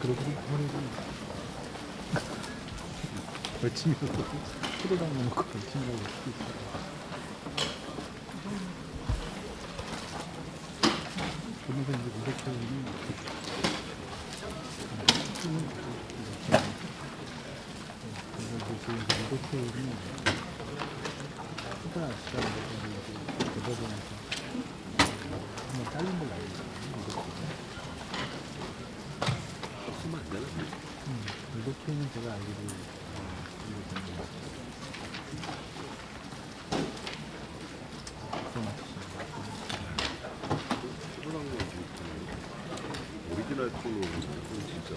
그러고 허리를 걸치면서 포도당 넣고 걸친다고 수도 있어요. 그러면서 이제 무대표는 무대표는 포도 아시라는 것을 이제 대법원에서 한번 잘린 걸 알고 있어요. 무대표는 제가 알기로 오리지널 톤으로 진짜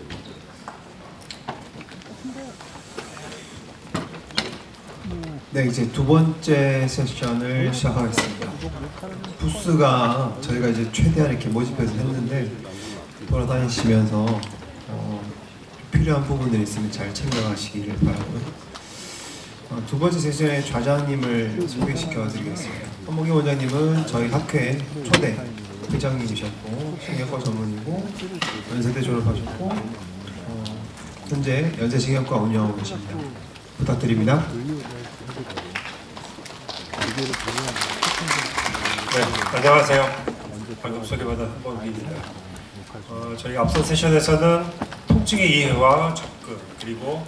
네, 이제 두 번째 세션을 시작하겠습니다. 부스가 저희가 이제 최대한 이렇게 모집해서 했는데 돌아다니시면서 필요한 부분들이 있으면 잘 챙겨가시기를 바라고요. 두 번째 세션의 좌장님을 소개시켜 드리겠습니다. 한목희 원장님은 저희 학회 초대 회장님이셨고 신경과 전문이고 연세대 졸업하셨고 현재 연세신경과 운영하고 계십니다. 부탁드립니다. 네, 안녕하세요. 방금 소개받은 한범기입니다. 저희 앞선 세션에서는 통증의 이해와 접근 그리고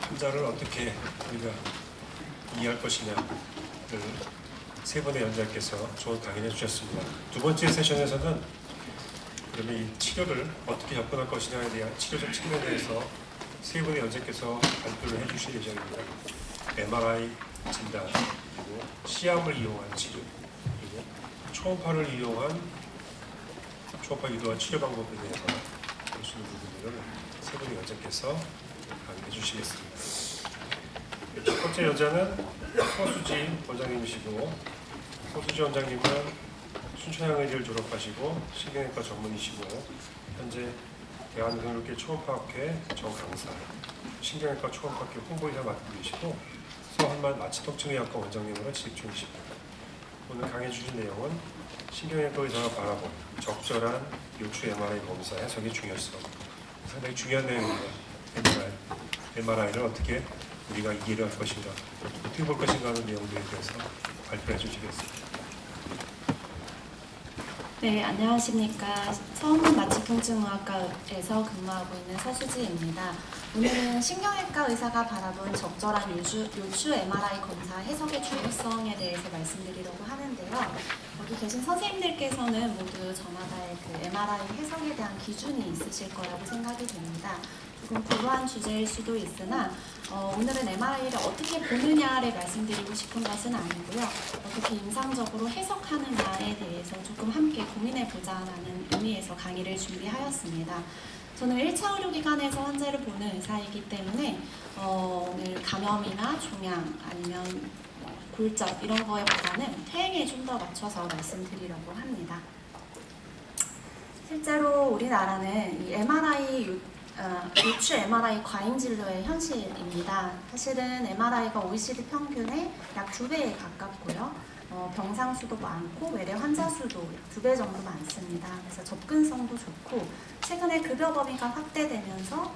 환자를 어떻게 우리가 이해할 것이냐를 세 분의 연자께서 좋은 강의를 해주셨습니다. 두 번째 세션에서는 그러면 이 치료를 어떻게 접근할 것이냐에 대한 치료적 측면에 대해서 세 분의 연자께서 발표를 해주실 예정입니다. MRI 진단, 그리고 시암을 이용한 치료, 그리고 초음파를 이용한 초음파 유도한 치료 방법에 대해서 볼 수 있는 부분들을 세 분의 연자께서 강의해 주시겠습니다. 첫 번째 여자는 서수지 원장님이시고, 서수지 원장님은 순천향의대를 졸업하시고 신경외과 전문이시고 현재 대한경력계 초음파학회 정강사, 신경외과 초음파학회 홍보이사 맡고 계시고 서한만 마취통증의학과 원장님으로 재직 중이십니다. 오늘 강해 주신 내용은 신경외과 의사가 바라본 적절한 요추 MRI 검사 해석의 중요성, 상당히 중요한 내용입니다. MRI를 어떻게 우리가 이해를 할 것인가, 어떻게 볼 것인가 하는 내용들에 대해서 발표해 주시겠습니다. 네, 안녕하십니까. 서울문 마취통증의학과에서 근무하고 있는 서수지입니다. 오늘은 신경외과 의사가 바라본 적절한 요추 MRI 검사 해석의 중요성에 대해서 말씀드리려고 하는데요. 여기 계신 선생님들께서는 모두 저마다의 그 MRI 해석에 대한 기준이 있으실 거라고 생각이 됩니다. 조금 고루한 주제일 수도 있으나 오늘은 MRI를 어떻게 보느냐를 말씀드리고 싶은 것은 아니고요. 어떻게 임상적으로 해석하느냐에 대해서 조금 함께 고민해보자라는 의미에서 강의를 준비하였습니다. 저는 1차 의료기관에서 환자를 보는 의사이기 때문에 오늘 감염이나 종양 아니면 골절 이런 거에보다는 퇴행에 좀 더 맞춰서 말씀드리려고 합니다. 실제로 우리나라는 이 요추 MRI 과잉 진료의 현실입니다. 사실은 MRI가 OECD 평균의 약 2배에 가깝고요. 병상 수도 많고 외래 환자 수도 2배 정도 많습니다. 그래서 접근성도 좋고 최근에 급여 범위가 확대되면서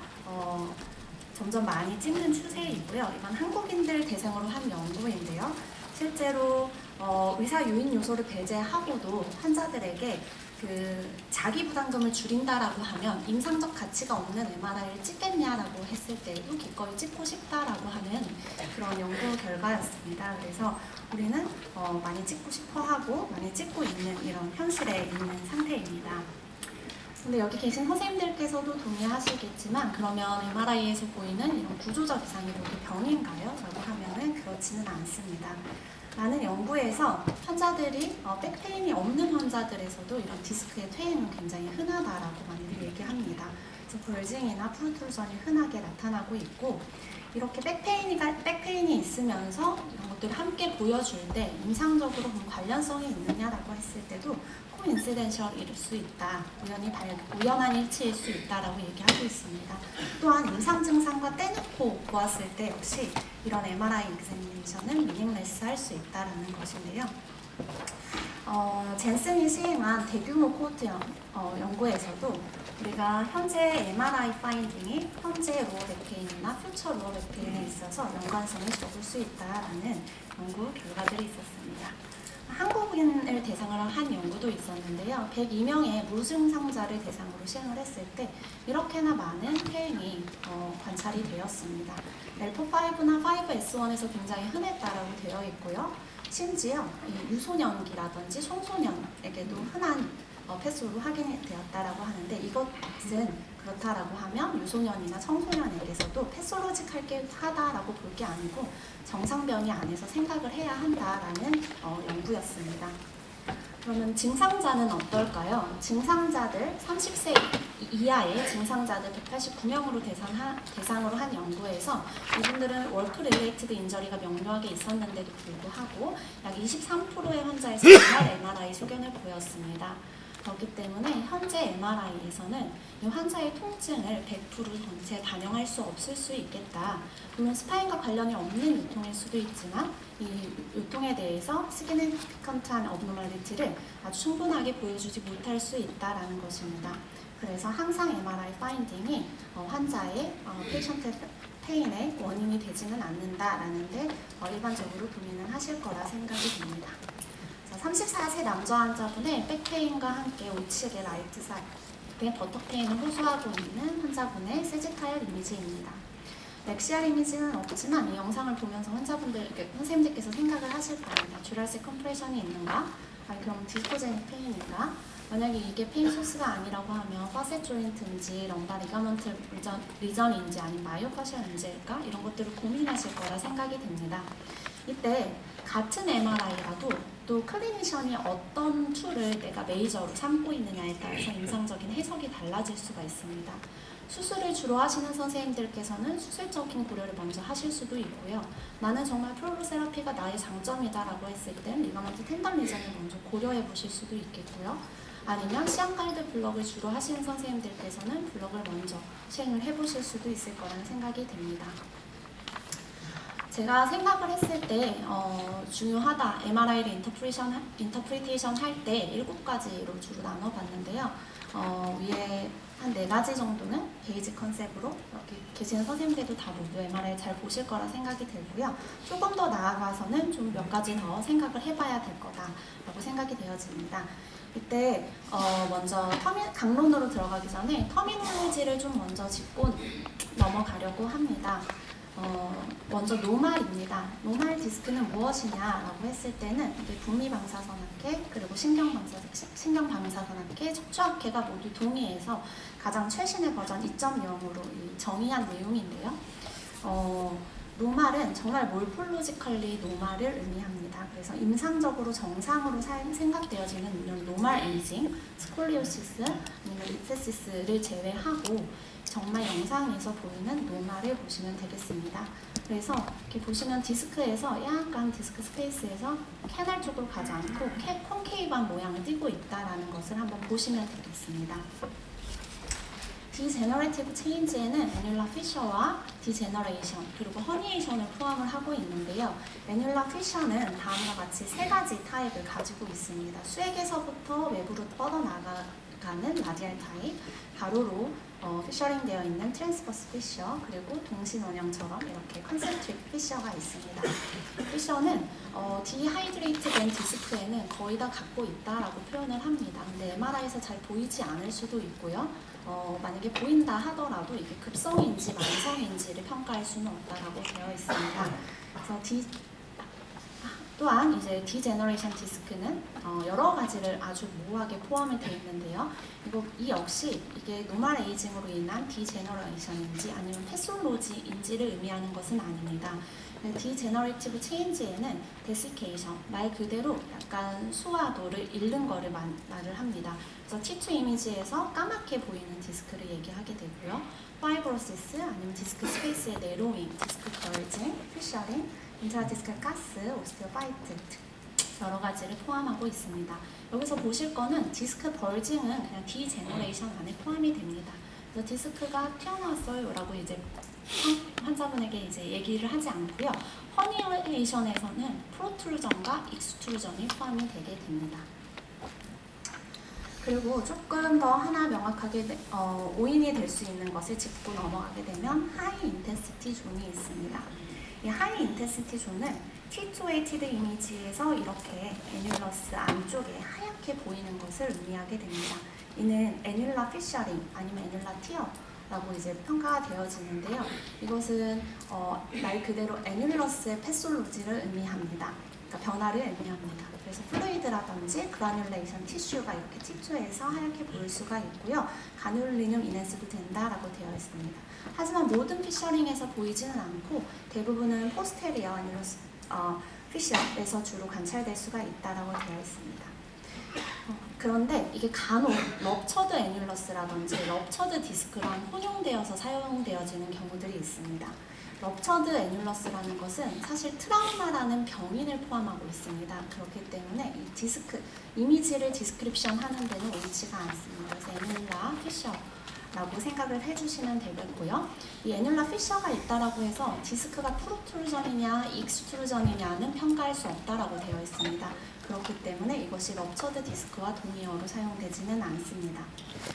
점점 많이 찍는 추세이고요. 이건 한국인들 대상으로 한 연구인데요. 실제로 의사 유인 요소를 배제하고도 환자들에게 그 자기 부담금을 줄인다라고 하면 임상적 가치가 없는 MRI를 찍겠냐라고 했을 때도 기꺼이 찍고 싶다라고 하는 그런 연구 결과였습니다. 그래서 우리는 많이 찍고 싶어하고 많이 찍고 있는 이런 현실에 있는 상태입니다. 근데 여기 계신 선생님들께서도 동의하시겠지만 그러면 MRI에서 보이는 이런 구조적 이상이 모두 병인가요? 라고 하면은 그렇지는 않습니다. 많은 연구에서 환자들이 백페인이 없는 환자들에서도 이런 디스크의 퇴행은 굉장히 흔하다라고 많이들 얘기합니다. 그래서 볼징이나 프루트루전이 흔하게 나타나고 있고 이렇게 백페인이 있으면서 이런 것들을 함께 보여줄 때 임상적으로 관련성이 있느냐라고 했을 때도 코인시덴셜일 수 있다, 우연한 일치일 수 있다라고 얘기하고 있습니다. 또한 임상 증상과 떼놓고 보았을 때 역시 이런 MRI 익자미네이션은 미닝레스 할 수 있다라는 것인데요. 젠슨이 시행한 대규모 코호트 연구에서도 우리가 현재 MRI 파인딩이 현재 로어 백페인이나 퓨처 로어 백페인에 있어서 연관성이 적을 수 있다라는 연구 결과들이 있었습니다. 한국인을 대상으로 한 연구도 있었는데요. 102명의 무증상자를 대상으로 시행을 했을 때 이렇게나 많은 페인이 관찰이 되었습니다. L4-5나 5S1에서 굉장히 흔했다라고 되어 있고요. 심지어 이 유소년기라든지 청소년에게도 흔한 폐소로 확인되었다라고 하는데, 이것은 그렇다라고 하면 유소년이나 청소년에게서도 패솔로직하게 하다라고 볼 게 아니고 정상 변이 안에서 생각을 해야 한다라는 연구였습니다. 그러면 증상자는 어떨까요? 증상자들 30세 이하의 증상자들 189명으로 대상으로 한 연구에서 이분들은 워크 릴레이티드 인저리가 명료하게 있었는데도 불구하고 약 23%의 환자에서 정말 MRI 소견을 보였습니다. 그렇기 때문에 현재 MRI에서는 이 환자의 통증을 100% 전체 반영할 수 없을 수 있겠다. 물론 스파인과 관련이 없는 요통일 수도 있지만 이 요통에 대해서 시그니피컨트한 어브노멀리티를 아주 충분하게 보여주지 못할 수 있다라는 것입니다. 그래서 항상 MRI 파인딩이 환자의 페이션트 페인의 원인이 되지는 않는다라는 데 일반적으로 동의는 하실 거라 생각이 됩니다. 34세 남자 환자분의 백페인과 함께 우측의 라이트 사이드의 버터페인을 호소하고 있는 환자분의 세지타일 이미지입니다. 렉시알 이미지는 없지만 이 영상을 보면서 선생님들께서 생각을 하실 겁니다. 주랄식 컴프레션이 있는가? 그럼 디스코제닉 페인인가? 만약에 이게 페인 소스가 아니라고 하면 파셋 조인트인지 럼바 리가먼트 리전인지 아니면 마이오파시아인지일까? 이런 것들을 고민하실 거라 생각이 됩니다. 이때 같은 MRI라도 또 클리니션이 어떤 툴을 내가 메이저로 삼고 있느냐에 따라서 임상적인 해석이 달라질 수가 있습니다. 수술을 주로 하시는 선생님들께서는 수술적인 고려를 먼저 하실 수도 있고요. 나는 정말 플루로세라피가 나의 장점이다라고 했을 땐 리가먼트 텐덤 리전을 먼저 고려해 보실 수도 있겠고요. 아니면 시안 가이드 블럭을 주로 하시는 선생님들께서는 블럭을 먼저 시행을 해보실 수도 있을 거라는 생각이 됩니다. 제가 생각을 했을 때 중요하다, MRI를 인터프리테이션 할 때 7가지로 주로 나눠봤는데요. 위에 한 4가지 정도는 베이직 컨셉으로 여기 계시는 선생님들도 다 모두 MRI 잘 보실 거라 생각이 들고요. 조금 더 나아가서는 좀 몇 가지 더 생각을 해봐야 될 거다라고 생각이 되어집니다. 이때 먼저 강론으로 들어가기 전에 터미놀로지를 좀 먼저 짚고 넘어가려고 합니다. 먼저 노말입니다. 노말 디스크는 무엇이냐라고 했을 때는 이게 분미방사선학회 그리고 신경방사선학회, 척추학회가 모두 동의해서 가장 최신의 버전 2.0으로 정의한 내용인데요. 노말은 정말 몰폴로지컬리 노말을 의미합니다. 그래서 임상적으로 정상으로 생각되어지는 이런 노말 에이징, 스콜리오시스, 아니면 리세시스를 제외하고 정말 영상에서 보이는 노말을 보시면 되겠습니다. 그래서 이렇게 보시면 디스크에서 약간 디스크 스페이스에서 캐널 쪽으로 가지 않고 콘케이브한 모양을 띠고 있다는 것을 한번 보시면 되겠습니다. 디제너레이티브 체인지에는 애뉼라 피셔와 디제너레이션 그리고 허니에이션을 포함을 하고 있는데요. 애뉼라 피셔는 다음과 같이 3가지 타입을 가지고 있습니다. 수액에서부터 외부로 뻗어나가는 라디알 타입, 가로로 피셔링 되어 있는 트랜스버스 피셔, 그리고 동신원형처럼 이렇게 컨센트릭 피셔가 있습니다. 피셔는 디하이드레이트 된 디스크에는 거의 다 갖고 있다라고 표현을 합니다. 근데 MRI에서 잘 보이지 않을 수도 있고요. 만약에 보인다 하더라도 이게 급성인지 만성인지를 평가할 수는 없다라고 되어 있습니다. 그래서 또한 이제 디제너레이션 디스크는 여러 가지를 아주 모호하게 포함이 되어 있는데요. 이 역시 이게 노멀 에이징으로 인한 디제너레이션인지 아니면 패솔로지인지를 의미하는 것은 아닙니다. 디제너레이티브 체인지에는 데시케이션, 말 그대로 약간 수화도를 잃는 거를 말을 합니다. 그래서 T2 이미지에서 까맣게 보이는 디스크를 얘기하게 되고요. 파이브로시스 아니면 디스크 스페이스의 네로잉, 디스크 벌징, 피셔링, 인트라디스크 가스, 오스테오파이트 여러 가지를 포함하고 있습니다. 여기서 보실 거는 디스크 벌징은 그냥 디제너레이션 안에 포함이 됩니다. 그래서 디스크가 튀어나왔어요 라고 이제 환자분에게 이제 얘기를 하지 않고요. 허니에이션에서는 프로트루전과 익스트루전이 포함이 되게 됩니다. 그리고 조금 더 하나 명확하게 오인이 될 수 있는 것을 짚고 넘어가게 되면 하이 인텐시티 존이 있습니다. 이 하이 인텐시티 존은 T2-weighted 이미지에서 이렇게 애뉼러스 안쪽에 하얗게 보이는 것을 의미하게 됩니다. 이는 애뉼라 피셔링 아니면 애뉼라 티어라고 이제 평가가 되어지는데요. 이것은 말 그대로 애뉼러스의 패솔로지를 의미합니다. 그러니까 변화를 의미합니다. 그래서 플루이드라든지 그라뉼레이션 티슈가 이렇게 T2에서 하얗게 보일 수가 있고요. 가뉼리눔 이네스도 된다라고 되어 있습니다. 하지만 모든 피셔링에서 보이지는 않고 대부분은 포스테리어 아니면 피셔에서 주로 관찰될 수가 있다라고 되어 있습니다. 그런데 이게 간혹 럽처드 애뉼러스라든지 럽처드 디스크랑 혼용되어서 사용되어지는 경우들이 있습니다. 럽처드 애뉼러스라는 것은 사실 트라우마라는 병인을 포함하고 있습니다. 그렇기 때문에 이 디스크 이미지를 디스크립션 하는 데는 옳지가 않습니다. 그래서 애뉼라 피셔라고 생각을 해주시면 되겠고요. 이 애뉼라 피셔가 있다라고 해서 디스크가 프로트루전이냐 익스트루전이냐는 평가할 수 없다라고 되어 있습니다. 그렇기 때문에 이것이 럽처드 디스크와 동의어로 사용되지는 않습니다.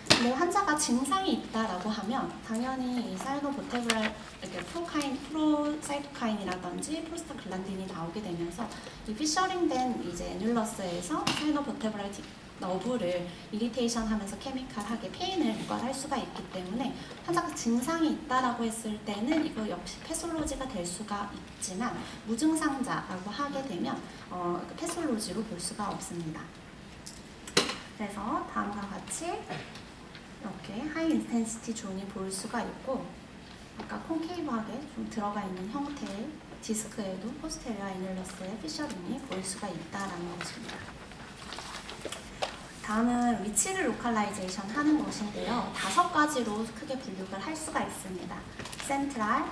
근데 환자가 증상이 있다라고 하면 당연히 이 사이노보테브랄 이렇게 프로사이토카인이라든지 프로스타글란딘이 나오게 되면서 이 피셔링된 이제 애뉼러스에서 사이노보테브랄 너브를 이리테이션 하면서 케미칼하게 페인을 유발할 수가 있기 때문에 환자가 증상이 있다라고 했을 때는 이거 역시 패솔로지가 될 수가 있지만 무증상자라고 하게 되면 패솔로지로 볼 수가 없습니다. 그래서 다음과 같이 이렇게 하이 인텐시티 존이 보일 수가 있고 아까 콘케이브하게 좀 들어가 있는 형태의 디스크에도 포스테리어 애뉼러스의 피셔링이 보일 수가 있다라는 것입니다. 다음은 위치를 로컬라이제이션 하는 것인데요. 5가지로 크게 분류를 할 수가 있습니다. 센트럴,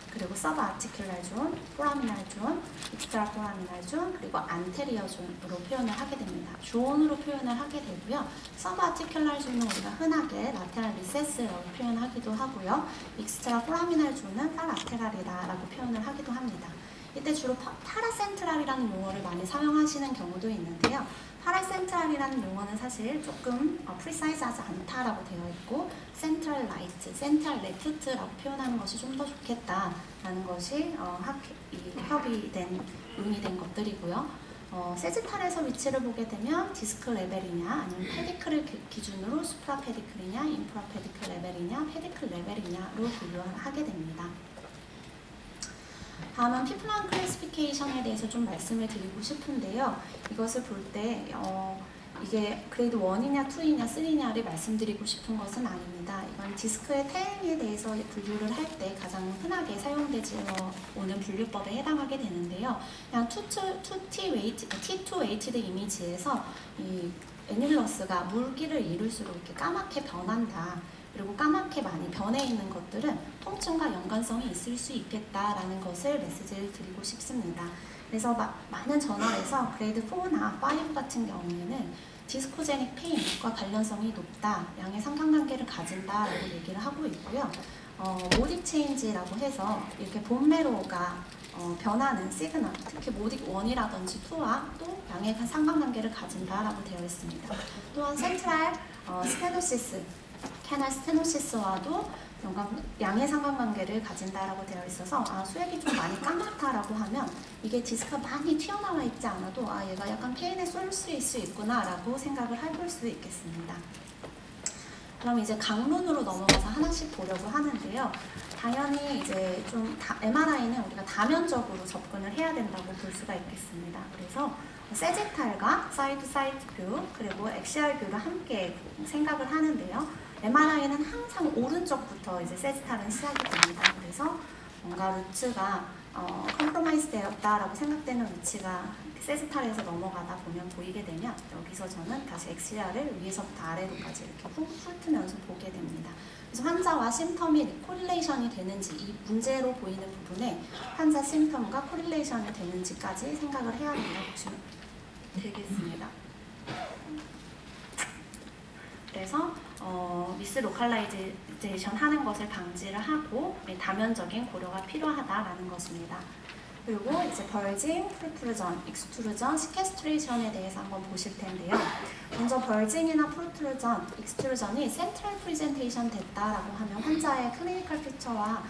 그리고 서브 아티큘랄 존, 포라미날 존, 익스트라 포라미날 존, 그리고 안테리어 존으로 표현을 하게 됩니다. 존으로 표현을 하게 되고요. 서브 아티큘랄 존은 우리가 흔하게 라테랄 리세스라고 표현하기도 하고요. 익스트라 포라미날 존은 파라테랄이다라고 표현을 하기도 합니다. 이때 주로 파라센트랄이라는 용어를 많이 사용하시는 경우도 있는데요. 파라센트랄이라는 용어는 사실 조금 프리사이즈하지 않다라고 되어 있고 센트럴 라이트, 센트럴 레프트라고 표현하는 것이 좀 더 좋겠다라는 것이 협의된, 의미된 것들이고요. 세지탈에서 위치를 보게 되면 디스크 레벨이냐 아니면 페디클을 기준으로 수프라 페디클이냐 인프라 페디클 레벨이냐 페디클 레벨이냐로 분류하게 됩니다. 다음은 피플란 클래시피케이션에 대해서 좀 말씀을 드리고 싶은데요. 이것을 볼 때 이게 그레이드 1이냐 2이냐 3냐를 말씀드리고 싶은 것은 아닙니다. 이건 디스크의 태행에 대해서 분류를 할 때 가장 흔하게 사용되지 오는 분류법에 해당하게 되는데요. 그냥 T2-weighted 이미지에서 이 애뉼러스가 물기를 이룰수록 이렇게 까맣게 변한다. 그리고 까맣게 많이 변해 있는 것들은 통증과 연관성이 있을 수 있겠다라는 것을 메시지를 드리고 싶습니다. 그래서 많은 저널에서 그레이드 4나 5 같은 경우에는 디스코제닉 페인과 관련성이 높다, 양의 상관관계를 가진다라고 얘기를 하고 있고요. 모딕 체인지라고 해서 이렇게 본메로가 변하는 시그널, 특히 모딕 1이라든지 2와 또 양의 상관관계를 가진다라고 되어 있습니다. 또한 센트럴 스테노시스, 캐널 스테노시스와도 양의 상관관계를 가진다라고 되어 있어서 수액이 좀 많이 까맣다라고 하면 이게 디스크가 많이 튀어나와 있지 않아도 얘가 약간 페인에 쏠릴 수 있구나라고 생각을 해볼 수 있겠습니다. 그럼 이제 강론으로 넘어가서 하나씩 보려고 하는데요. 당연히 이제 좀 MRI는 우리가 다면적으로 접근을 해야 된다고 볼 수가 있겠습니다. 그래서 세지탈과 사이드 뷰 그리고 엑시얼 뷰를 함께 생각을 하는데요. MRI는 항상 오른쪽부터 이제 세지탈은 시작이 됩니다. 그래서 뭔가 루츠가 컴프로마이즈 되었다라고 생각되는 위치가 세지탈에서 넘어가다 보면 보이게 되면 여기서 저는 다시 엑시아를 위에서부터 아래로까지 이렇게 훑으면서 보게 됩니다. 그래서 환자와 심텀이 코릴레이션이 되는지, 이 문제로 보이는 부분에 환자 심텀과 코릴레이션이 되는지까지 생각을 해야 된다고 보시면 되겠습니다. 그래서 미스 로컬라이제이션 하는 것을 방지를 하고 다면적인 고려가 필요하다라는 것입니다. 그리고 이제 벌징, 프루트루전, 익스트루전, 시케스트레이션에 대해서 한번 보실 텐데요. 먼저 벌징이나 프루트루전, 익스트루전이 센트럴 프레젠테이션 됐다라고 하면 환자의 클리니컬 피처와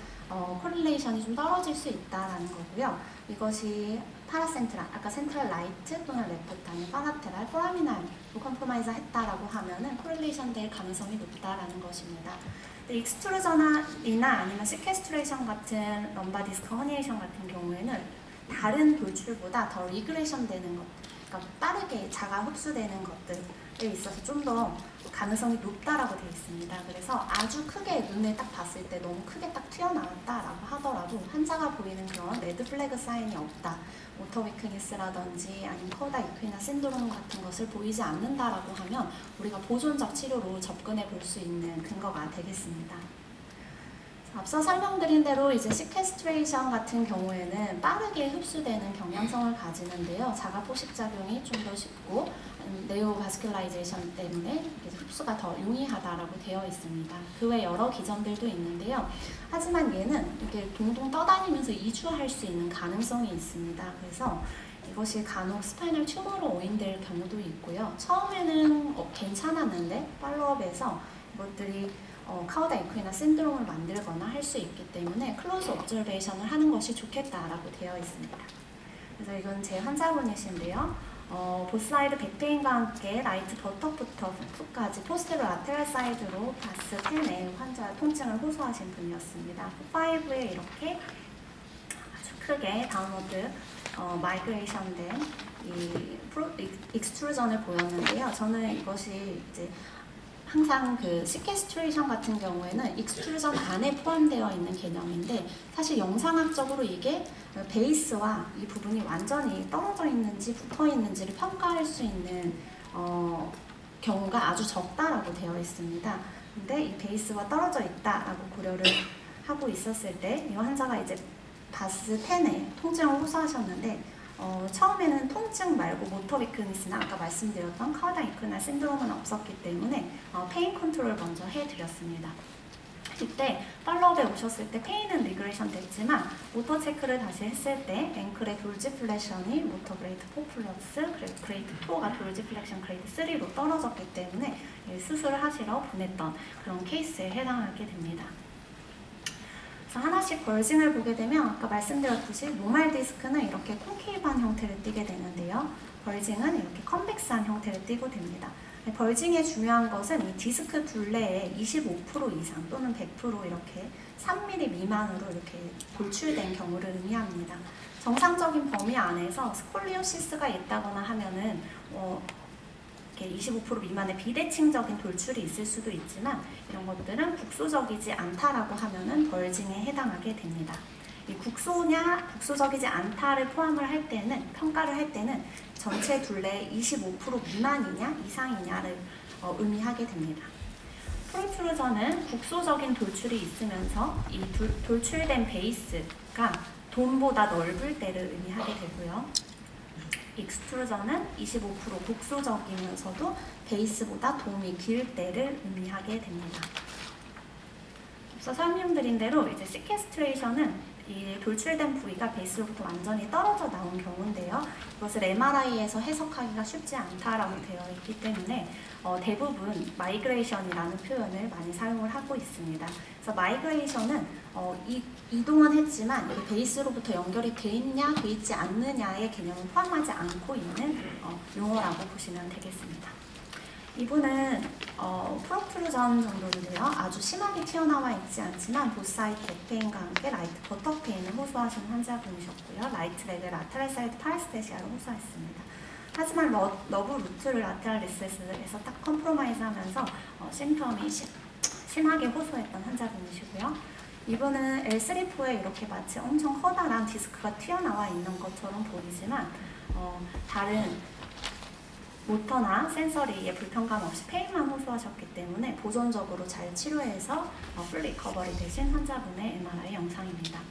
코릴레이션이 좀 떨어질 수 있다라는 거고요. 이것이 파라센트랄, 아까 센트럴 라이트 또는 레프트 아니면 파라테랄, 포라미날 컴프로마이즈 했다라고 하면은 코릴레이션 될 가능성이 높다라는 것입니다. 익스트루전이나 아니면 시케스트레이션 같은 럼바디스크 허니에이션 같은 경우에는 다른 돌출보다 더 리그레이션 되는 것, 그러니까 빠르게 자가 흡수되는 것들에 있어서 좀 더 가능성이 높다라고 되어 있습니다. 그래서 아주 크게 눈에 딱 봤을 때 너무 크게 딱 튀어나왔다라고 하더라도 환자가 보이는 그런 레드 플래그 사인이 없다. 모터 위크니스라든지 아니면 커다 이퀴나 신드롬 같은 것을 보이지 않는다라고 하면 우리가 보존적 치료로 접근해 볼 수 있는 근거가 되겠습니다. 앞서 설명드린 대로 이제 시케스트레이션 같은 경우에는 빠르게 흡수되는 경향성을 가지는데요. 자가 포식 작용이 좀 더 쉽고 네오바스큘라이제이션 때문에 흡수가 더 용이하다라고 되어 있습니다. 그 외 여러 기전들도 있는데요. 하지만 얘는 이렇게 동동 떠다니면서 이주할 수 있는 가능성이 있습니다. 그래서 이것이 간혹 스파이널 튜머로 오인될 경우도 있고요. 처음에는 괜찮았는데 팔로업에서 이것들이 카우다 이퀴나 신드롬을 만들거나 할 수 있기 때문에 클로즈 옵저베이션을 하는 것이 좋겠다라고 되어 있습니다. 그래서 이건 제 환자분이신데요. 보스사이드 백페인과 함께 라이트 버턱부터 훅까지 포스테로 라테랄 사이드로 바스 10에 환자 통증을 호소하신 분이었습니다. 5에 이렇게 아주 크게 다운워드 마이그레이션 된 이 익스트루전을 보였는데요. 저는 이것이 이제 항상 그 시케스트레이션 같은 경우에는 익스트루전 안에 포함되어 있는 개념인데 사실 영상학적으로 이게 베이스와 이 부분이 완전히 떨어져 있는지 붙어 있는지를 평가할 수 있는 경우가 아주 적다라고 되어 있습니다. 근데 이 베이스와 떨어져 있다라고 고려를 하고 있었을 때 이 환자가 이제 바스 10에 통증을 호소하셨는데 처음에는 통증 말고 모터 위크니스나 아까 말씀드렸던 카우다 이퀴나 신드롬은 없었기 때문에 페인 컨트롤 먼저 해드렸습니다. 이때 팔로업에 오셨을 때 페인은 리그레이션 됐지만 모터 체크를 다시 했을 때 앵클의 돌지플렉션이 모터 그레이드 4 플러스 그레이드 4가 돌지플렉션 그레이드 3로 떨어졌기 때문에 수술을 하시러 보냈던 그런 케이스에 해당하게 됩니다. 하나씩 벌징을 보게 되면 아까 말씀드렸듯이 노멀 디스크는 이렇게 콘케이브한 형태를 띠게 되는데요. 벌징은 이렇게 컨벡스한 형태를 띠고 됩니다. 벌징의 중요한 것은 이 디스크 둘레에 25% 이상 또는 100% 이렇게 3mm 미만으로 이렇게 돌출된 경우를 의미합니다. 정상적인 범위 안에서 스콜리오시스가 있다거나 하면은 이렇게 25% 미만의 비대칭적인 돌출이 있을 수도 있지만 이런 것들은 국소적이지 않다라고 하면은 벌징에 해당하게 됩니다. 이 국소냐 국소적이지 않다를 포함을 할 때는 평가를 할 때는 전체 둘레의 25% 미만이냐 이상이냐를 의미하게 됩니다. 프루트루전은 국소적인 돌출이 있으면서 이 돌출된 베이스가 돔보다 넓을 때를 의미하게 되고요. 익스트루전은 25% 국소적이면서도 베이스보다 돔이 길 때를 의미하게 됩니다. 앞서 설명드린 대로 이제 시케스트레이션은 이 돌출된 부위가 베이스로부터 완전히 떨어져 나온 경우인데요. 이것을 MRI에서 해석하기가 쉽지 않다라고 되어 있기 때문에 대부분 마이그레이션이라는 표현을 많이 사용을 하고 있습니다. 그래서 마이그레이션은 이동은 했지만 이게 베이스로부터 연결이 돼 있냐, 돼 있지 않느냐의 개념을 포함하지 않고 있는 용어라고 보시면 되겠습니다. 이분은 프로트루전 정도인데요. 아주 심하게 튀어나와 있지 않지만 보스사이드 백페인과 함께 라이트 버턱 페인을 호소하신 환자분이셨고요. 라이트 레그 라테랄 사이드 파라스테시아를 호소했습니다. 하지만 러브 루트를 라테랄 리세스에서 딱 컴프로마이즈 하면서 심텀이 심하게 호소했던 환자분이시고요. 이분은 L3-4에 이렇게 마치 엄청 커다란 디스크가 튀어나와 있는 것처럼 보이지만 다른 모터나 센서리에 불편감 없이 페인만 호소하셨기 때문에 보존적으로 잘 치료해서 풀 리커버리 되신 환자분의 MRI 영상입니다.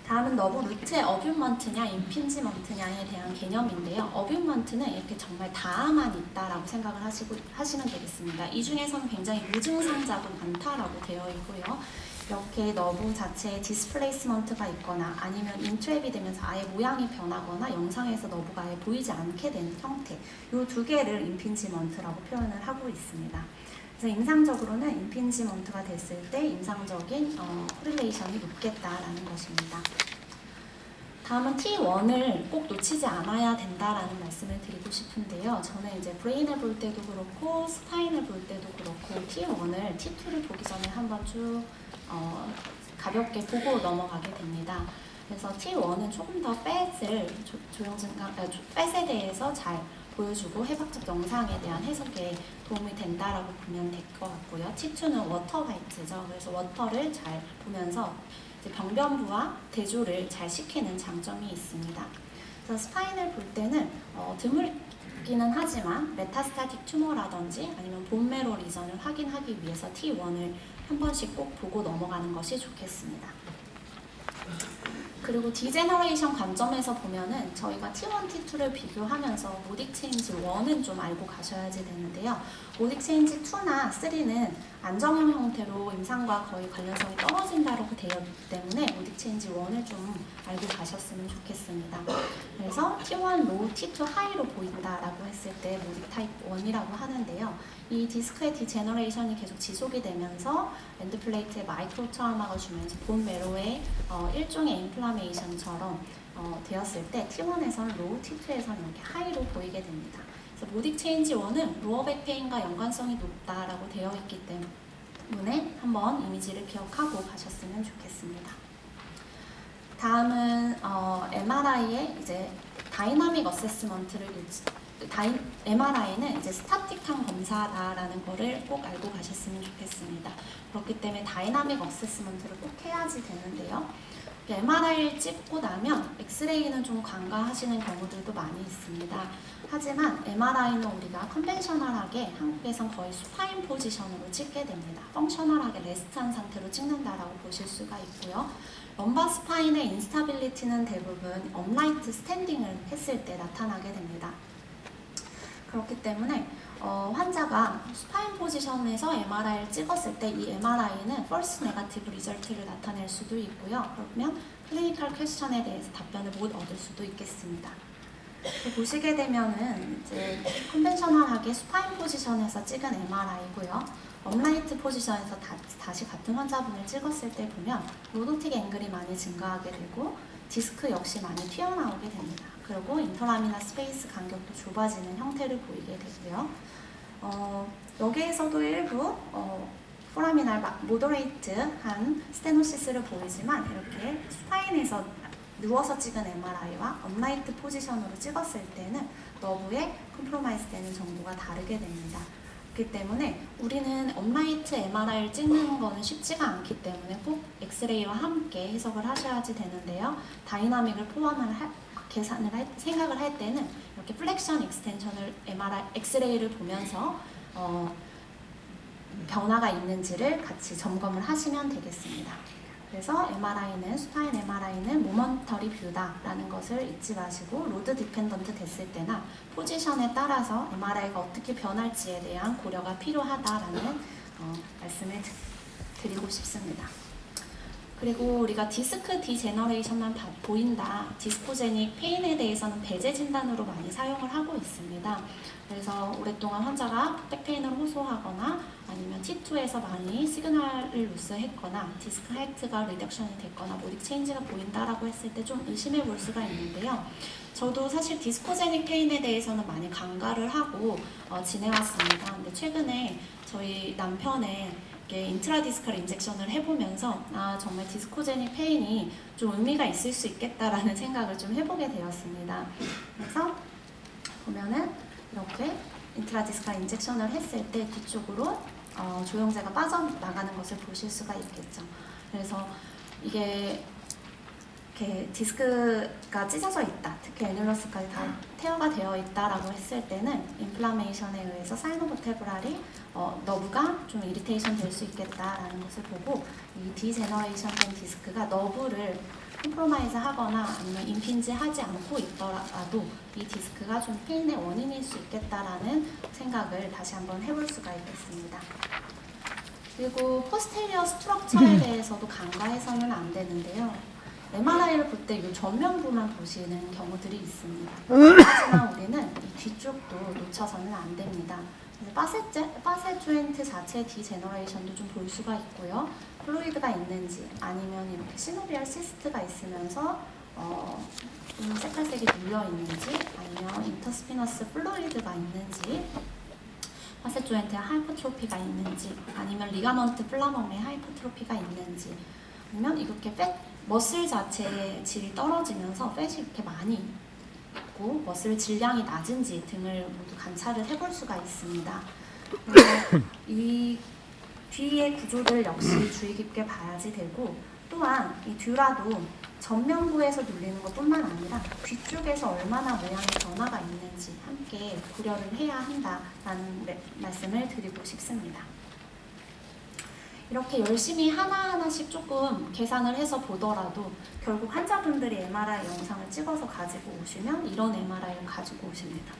다음은 너브 루트의 어뷰먼트냐 임핀지먼트냐에 대한 개념인데요. 어뷰먼트는 이렇게 정말 닿아만 있다라고 생각을 하시면 되겠습니다. 이 중에서는 굉장히 무증상자도 많다라고 되어 있고요. 이렇게 너브 자체에 디스플레이스먼트가 있거나 아니면 인트랩이 되면서 아예 모양이 변하거나 영상에서 너브가 아예 보이지 않게 되는 형태, 이 두 개를 임핀지먼트라고 표현을 하고 있습니다. 그래서 임상적으로는 임핀지먼트가 됐을 때 임상적인 코릴레이션이 높겠다라는 것입니다. 다음은 T1을 꼭 놓치지 않아야 된다라는 말씀을 드리고 싶은데요. 저는 이제 브레인을 볼 때도 그렇고 스파인을 볼 때도 그렇고 T1을 T2를 보기 전에 한번 쭉 가볍게 보고 넘어가게 됩니다. 그래서 T1은 조금 더 팻을 팻에 대해서 잘 보여주고 해박적 영상에 대한 해석에 도움이 된다라고 보면 될 것 같고요. T2는 워터 화이트죠. 그래서 워터를 잘 보면서 이제 병변부와 대조를 잘 시키는 장점이 있습니다. 그래서 스파인을 볼 때는 드물기는 하지만 메타스타틱 튜머라든지 아니면 본메로 리전을 확인하기 위해서 T1을 한 번씩 꼭 보고 넘어가는 것이 좋겠습니다. 그리고 디제너레이션 관점에서 보면은 저희가 T1, T2를 비교하면서 모딕 체인지 1은 좀 알고 가셔야지 되는데요. 모딕 체인지 2나 3는 안정형 형태로 임상과 거의 관련성이 떨어진다고 되어 있기 때문에 모딕 체인지 1을 좀 알고 가셨으면 좋겠습니다. 그래서 T1 로우, T2 하이로 보인다라고 했을 때 모딕 타입 1이라고 하는데요. 이 디스크의 디제너레이션이 계속 지속이 되면서 엔드플레이트에 마이크로 트라우마가 주면서 본 메로의 일종의 인플라메이션처럼 되었을 때 T1에서는 로우, T2에서는 이렇게 하이로 보이게 됩니다. 그래서 모딕 체인지 1은 로어백 페인과 연관성이 높다라고 되어 있기 때문에 한번 이미지를 기억하고 가셨으면 좋겠습니다. 다음은 MRI의 이제 다이나믹 어세스먼트를 MRI는 이제 스타틱한 검사다라는 거를 꼭 알고 가셨으면 좋겠습니다. 그렇기 때문에 다이나믹 어세스먼트를 꼭 해야지 되는데요. MRI를 찍고 나면 엑스레이는 좀 간과하시는 경우들도 많이 있습니다. 하지만 MRI는 우리가 컨벤셔널하게 한국에선 거의 수파인 포지션으로 찍게 됩니다. 펑셔널하게 레스트한 상태로 찍는다라고 보실 수가 있고요. 럼바 스파인의 인스타빌리티는 대부분 업라이트 스탠딩을 했을 때 나타나게 됩니다. 그렇기 때문에 환자가 수파인 포지션에서 MRI를 찍었을 때 이 MRI는 false negative 리절트를 나타낼 수도 있고요. 그러면 클리니컬 퀘스천에 대해서 답변을 못 얻을 수도 있겠습니다. 보시게 되면은 이제 컨벤셔널하게 수파인 포지션에서 찍은 MRI고요. 업라이트 포지션에서 다시 같은 환자분을 찍었을 때 보면 로도틱 앵글이 많이 증가하게 되고 디스크 역시 많이 튀어나오게 됩니다. 그리고 인터라미나 스페이스 간격도 좁아지는 형태를 보이게 되고요. 여기에서도 일부 포라미날 모더레이트한 스테노시스를 보이지만 이렇게 스파인에서 누워서 찍은 MRI와 업라이트 포지션으로 찍었을 때는 너브에 컴프로마이즈 되는 정도가 다르게 됩니다. 그렇기 때문에 우리는 업라이트 MRI를 찍는 거는 쉽지가 않기 때문에 꼭 엑스레이와 함께 해석을 하셔야지 되는데요. 다이나믹을 생각을 할 때는 이렇게 플렉션 익스텐션을 엑스레이를 보면서 변화가 있는지를 같이 점검을 하시면 되겠습니다. 그래서 MRI는 수파인 MRI는 모먼터리 뷰다라는 것을 잊지 마시고 로드 디펜던트 됐을 때나 포지션에 따라서 MRI가 어떻게 변할지에 대한 고려가 필요하다라는 말씀을 드리고 싶습니다. 그리고 우리가 디스크 디제너레이션만 보인다, 디스코제닉 페인에 대해서는 배제 진단으로 많이 사용을 하고 있습니다. 그래서 오랫동안 환자가 백페인을 호소하거나 아니면 T2에서 많이 시그널을 루스했거나 디스크 하이트가 리덕션이 됐거나 모딕 체인지가 보인다라고 했을 때 좀 의심해 볼 수가 있는데요. 저도 사실 디스코제닉 페인에 대해서는 많이 간과를 하고 지내왔습니다. 근데 최근에 저희 남편의 인트라디스칼 인젝션을 해보면서 정말 디스코제닉 페인이 좀 의미가 있을 수 있겠다라는 생각을 좀 해보게 되었습니다. 그래서 보면은 이렇게 인트라디스칼 인젝션을 했을 때 뒤쪽으로 조영제가 빠져나가는 것을 보실 수가 있겠죠. 그래서 이게 이렇게 디스크가 찢어져 있다, 특히 애뉴러스까지 다 태어가 되어 있다라고 했을 때는 인플라메이션에 의해서 사이노버테브랄이 너브가 좀 이리테이션 될 수 있겠다라는 것을 보고 이 디제너레이션 된 디스크가 너브를 컴프로마이즈 하거나 아니면 임핀지 하지 않고 있더라도 이 디스크가 좀 페인의 원인일 수 있겠다라는 생각을 다시 한번 해볼 수가 있겠습니다. 그리고 포스테리어 스트럭처에 대해서도 간과해서는 안 되는데요. MRI를 볼 때 이 전면부만 보시는 경우들이 있습니다. 하지만 우리는 이 뒤쪽도 놓쳐서는 안 됩니다. 파셋 조인트 자체 디제너레이션도 좀 볼 수가 있고요. 플루이드가 있는지 아니면 이렇게 시노비얼 시스트가 있으면서 좀 새빨색이 눌려 있는지 아니면 인터스피너스 플루이드가 있는지 파셋 조인트에 하이퍼트로피가 있는지 아니면 리가먼트 플라멈에 하이퍼트로피가 있는지 아니면 이렇게 머슬 자체의 질이 떨어지면서 팻이 이렇게 많이 있고 머슬 질량이 낮은지 등을 모두 관찰을 해볼 수가 있습니다. 이 뒤의 구조들 역시 주의 깊게 봐야지 되고 또한 이 듀라도 전면부에서 눌리는 것뿐만 아니라 뒤쪽에서 얼마나 모양의 변화가 있는지 함께 고려를 해야 한다라는 말씀을 드리고 싶습니다. 이렇게 열심히 하나하나씩 조금 계산을 해서 보더라도 결국 환자분들이 MRI 영상을 찍어서 가지고 오시면 이런 MRI를 가지고 오십니다.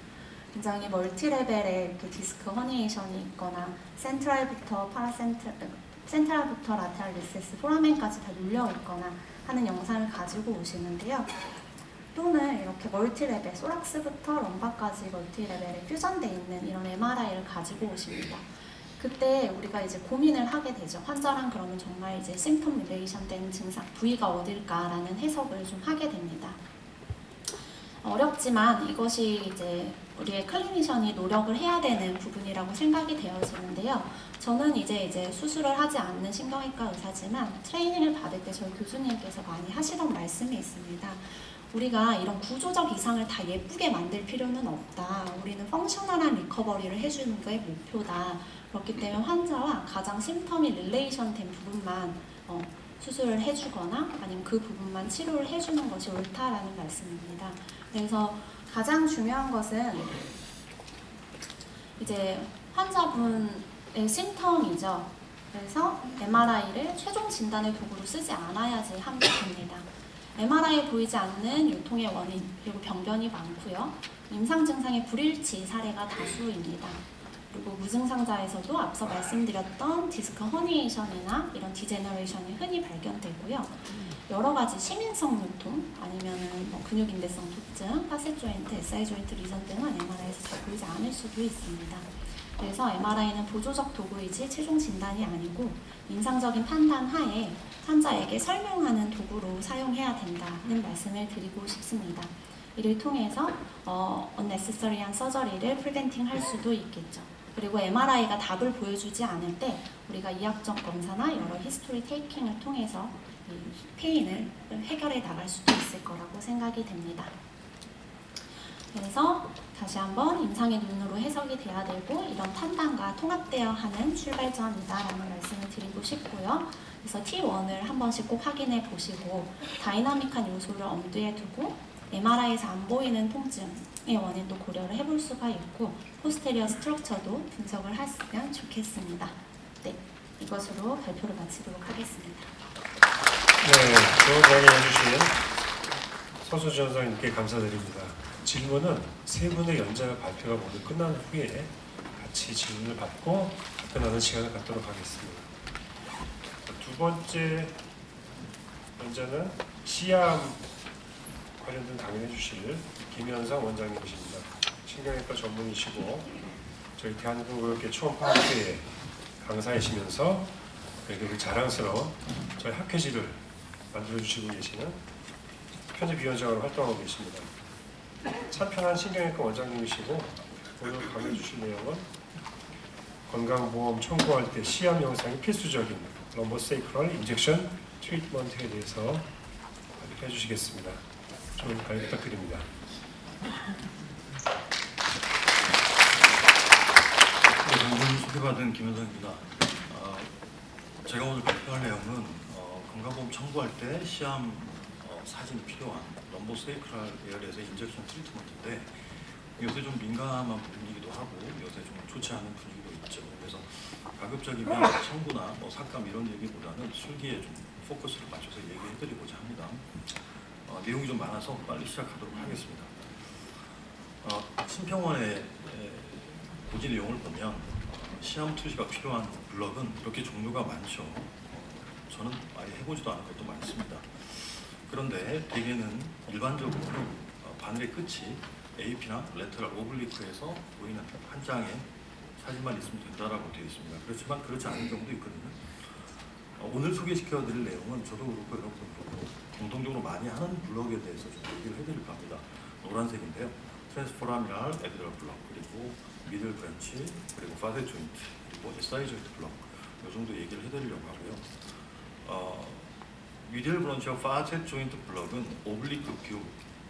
굉장히 멀티레벨의 이렇게 디스크 허니에이션이 있거나 센트럴부터 라테랄 리세스, 포라멘까지 다 눌려 있거나 하는 영상을 가지고 오시는데요. 또는 이렇게 멀티레벨, 소락스부터 럼바까지 멀티레벨에 퓨전되어 있는 이런 MRI를 가지고 오십니다. 그때 우리가 이제 고민을 하게 되죠. 환자랑 그러면 정말 이제 심텀 릴레이션 된 증상, 부위가 어딜까라는 해석을 좀 하게 됩니다. 어렵지만 이것이 이제 우리의 클리니션이 노력을 해야 되는 부분이라고 생각이 되어지는데요. 저는 이제 수술을 하지 않는 신경외과 의사지만 트레이닝을 받을 때 저희 교수님께서 많이 하시던 말씀이 있습니다. 우리가 이런 구조적 이상을 다 예쁘게 만들 필요는 없다. 우리는 펑셔널한 리커버리를 해주는 게 목표다. 그렇기 때문에 환자와 가장 심텀이 릴레이션 된 부분만 수술을 해주거나 아니면 그 부분만 치료를 해주는 것이 옳다라는 말씀입니다. 그래서 가장 중요한 것은 이제 환자분의 심텀이죠. 그래서 MRI를 최종 진단의 도구로 쓰지 않아야지 합리적입니다. MRI에 보이지 않는 요통의 원인 그리고 병변이 많고요. 임상 증상의 불일치 사례가 다수입니다. 그리고 무증상자에서도 앞서 말씀드렸던 디스크 허니에이션이나 이런 디제너레이션이 흔히 발견되고요. 여러 가지 시민성 요통 아니면은 근육인대성 통증, 파셋 조인트, SI 조인트 리전 등은 MRI에서 잘 보이지 않을 수도 있습니다. 그래서 MRI는 보조적 도구이지 최종 진단이 아니고 임상적인 판단 하에 환자에게 설명하는 도구로 사용해야 된다는 말씀을 드리고 싶습니다. 이를 통해서 unnecessary한 서저리를 프리벤팅 할 수도 있겠죠. 그리고 MRI가 답을 보여주지 않을 때 우리가 이학적 검사나 여러 히스토리 테이킹을 통해서 이 페인을 해결해 나갈 수도 있을 거라고 생각이 됩니다. 그래서 다시 한번 임상의 눈으로 해석이 돼야 되고 이런 판단과 통합되어 하는 출발점이다라는 말씀을 드리고 싶고요. 그래서 T1을 한 번씩 꼭 확인해 보시고 다이나믹한 요소를 엄두에 두고 MRI에서 안 보이는 통증의 원인도 고려를 해볼 수가 있고 포스테리어 스트럭처도 분석을 했으면 좋겠습니다. 네, 이것으로 발표를 마치도록 하겠습니다. 네, 좋은 강의 해주신 서수지 원장님께 감사드립니다. 질문은 세 분의 연자 발표가 모두 끝난 후에 같이 질문을 받고 답변하는 시간을 갖도록 하겠습니다. 두 번째 연자는 시암 관련된 강의를 해주실 김현상 원장님이십니다. 신경외과 전문이시고 저희 대한민국의학계 초음파학회의 강사이시면서 되게 자랑스러운 저희 학회지를 만들어주시고 계시는 편집위원장으로 활동하고 계십니다. 참편한 신경외과 원장님이시고 오늘 강의해 주실 내용은 건강보험 청구할 때 시암 영상이 필수적인 럼버세이크럴 인젝션 트리트먼트에 대해서 발표해 주시겠습니다. 좋은 강의 부탁드립니다. 네, 방금 소개받은 김현상입니다. 제가 오늘 발표할 내용은 건강보험 청구할 때 시암 사진이 필요한 럼보세이크럴 에어리에서 인젝션 트리트먼트인데 요새 좀 민감한 분위기도 하고 요새 좀 좋지 않은 분위기도 있죠. 그래서 가급적이면 청구나 뭐 삭감 이런 얘기보다는 술기에 좀 포커스를 맞춰서 얘기해드리고자 합니다. 내용이 좀 많아서 빨리 시작하도록 하겠습니다. 심평원의 고지 내용을 보면 시험 투시가 필요한 블럭은 이렇게 종류가 많죠. 저는 아예 해보지도 않은 것도 많습니다. 그런데 대개는 일반적으로는 바늘의 끝이 AP나 레터럴 오블리크에서 보이는 한 장의 사진만 있으면 된다라고 되어 있습니다. 그렇지만 그렇지 않은 경우도 있거든요. 오늘 소개시켜드릴 내용은 저도 그렇고 여러분도 그렇고 공통적으로 많이 하는 블럭에 대해서 좀 얘기를 해드릴까 합니다. 노란색인데요. 트랜스포라미널 에피드럴 블럭, 그리고 미들 브랜치, 그리고 파셋 조인트, 그리고 SI 조인트 블럭, 이 정도 얘기를 해드리려고 하고요. 미들 브런치와 파셋 조인트 블럭은 오블리크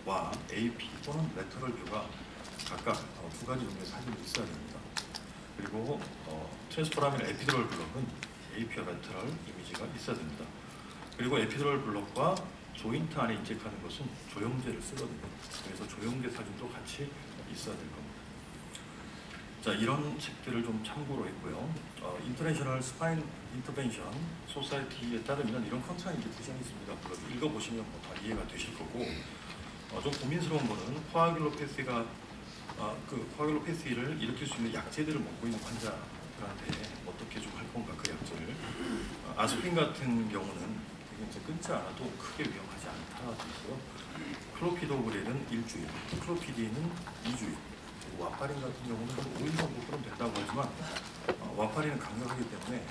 뷰와 AP 또는 레터럴 뷰가 각각 두 가지 종류의 사진이 있어야 됩니다. 그리고 트랜스포라미널 에피드럴 블럭은 AP와 레터럴 이미지가 있어야 됩니다. 그리고 에피드럴 블럭과 조인트 안에 인젝하는 것은 조형제를 쓰거든요. 그래서 조형제 사진도 같이 있어야 될 겁니다. 자, 이런 책들을 좀 참고로 했고요. 인터내셔널 스파인 인터벤션 소사이티에 따르면 이런 컨트라인이 구성이 있습니다. 읽어보시면 다 이해가 되실 거고, 좀 고민스러운 거는 코아귤로패시가 코아귤로패시를 일으킬 수 있는 약제들을 먹고 있는 환자들한테 어떻게 좀 할 건가, 그 약제를. 아스피린 같은 경우는 이제 끊지 않아도 크게 위험하지 않다고 있고요. 클로피도그렐은 일주일, 클로피디는 2주일, 그리고 와파린 같은 경우는 한 5일 정도 끌면 된다고 하지만 와파린은 강력하기 때문에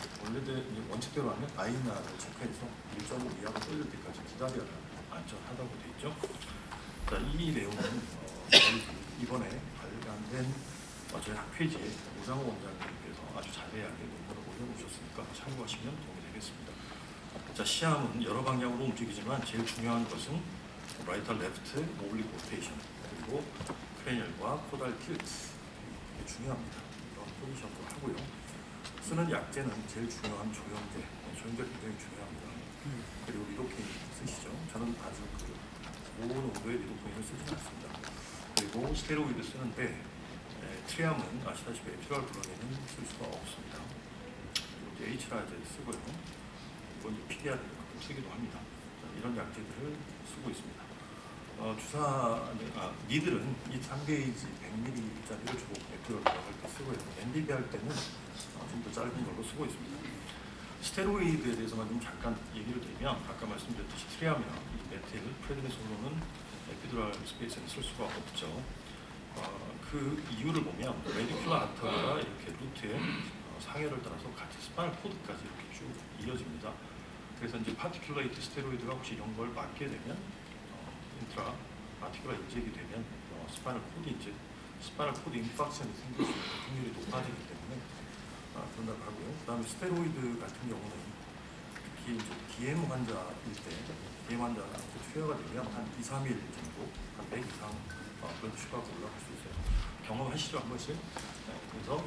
원칙대로 하면 아이나를 체크해서 1.5 이하로 끌릴 때까지 기다려야 안전하다고 되어 있죠. 자, 이 내용은 이번에 발간된 저희 학회지에 오장호 원장님께서 아주 자세하게 논문을 올려놓으셨으니까 참고하시면 도움이 되겠습니다. 자, 시암은 여러 방향으로 움직이지만 제일 중요한 것은 라이트, 레프트, 오블릭 로테이션, 그리고 크레니얼과 코달 틸트, 이게 중요합니다. 이런 포지션도 하고요. 쓰는 약제는 제일 중요한 조형제, 조형제 굉장히 중요합니다. 그리고 리도케인 쓰시죠. 저는 아주 고농도의 리도케인을 쓰지는 않습니다. 그리고 스테로이드 쓰는데 트리암은 아시다시피 에피드럴 블럭에는 쓸 수가 없습니다. 그리고 이제 H라이즈를 쓰고요. 이건 PDR을 가끔 쓰기도 합니다. 이런 약제들을 쓰고 있습니다. 니들은 이 3게이지 100ml짜리를 주고 에피드럴 블럭 할때 쓰고요. NDB 할 때는 좀 더 짧은 걸로 쓰고 있습니다. 스테로이드에 대해서만 좀 잠깐 얘기를 드리면, 아까 말씀드렸듯이 트리암이나 메틸, 프레드니솔로는 에피드럴 스페이스에 쓸 수가 없죠. 그 이유를 보면 레디큘러 아터리가 이렇게 루트의 상해를 따라서 같이 스파이널 코드까지 이렇게 쭉 이어집니다. 그래서 이제 파티큘레이트 스테로이드가 혹시 이런 걸 맞게 되면 인트라 아티큘라 인젝이 되면 스파이널 코드 인팍션이 생길 수 있는 확률이 높아지기 때문에 그런다고 하고요. 그다음에 스테로이드 같은 경우는 특히 이제 DM 환자일 때 DM 환자가 투여가 되면 한 2-3일 정도, 한 100 이상 블러드 슈가가 올라갈 수 있어요. 경험하시죠, 한 번씩? 네, 그래서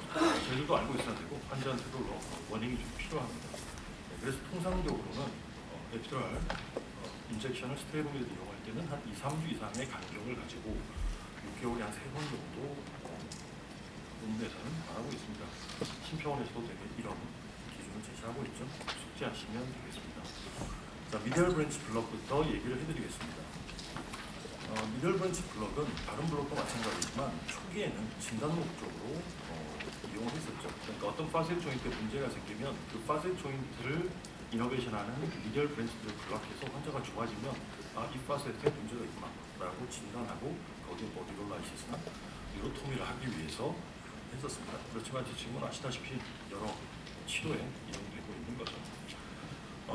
저희들도 알고 있어야 되고 환자한테도 워닝이 좀 필요합니다. 네, 그래서 통상적으로는 에피드럴 인젝션을 스테로이드 이용할 때는 한 2-3주 이상의 간격을 가지고 6개월에 한 3번 정도 논문에서는 말하고 있습니다. 심평원에서도 되게 이런 기준을 제시하고 있죠. 숙지하시면 되겠습니다. 자, 미들 브랜치 블럭부터 얘기를 해드리겠습니다. 미들 브랜치 블럭은 다른 블럭도 마찬가지지만 초기에는 진단 목적으로 이용을 했었죠. 그러니까 어떤 파셋 조인트에 문제가 생기면 그 파셋 조인트를 이노베이션하는 미들 브랜치를 블럭해서 환자가 좋아지면 이 파셋에 문제가 있구나 라고 진단하고 거기에 뭐 뉴럴라이시스나 뉴로토미를 하기 위해서 했었습니다. 그렇지만 지금은 아시다시피 여러 치료에 이용되고 있는 거죠.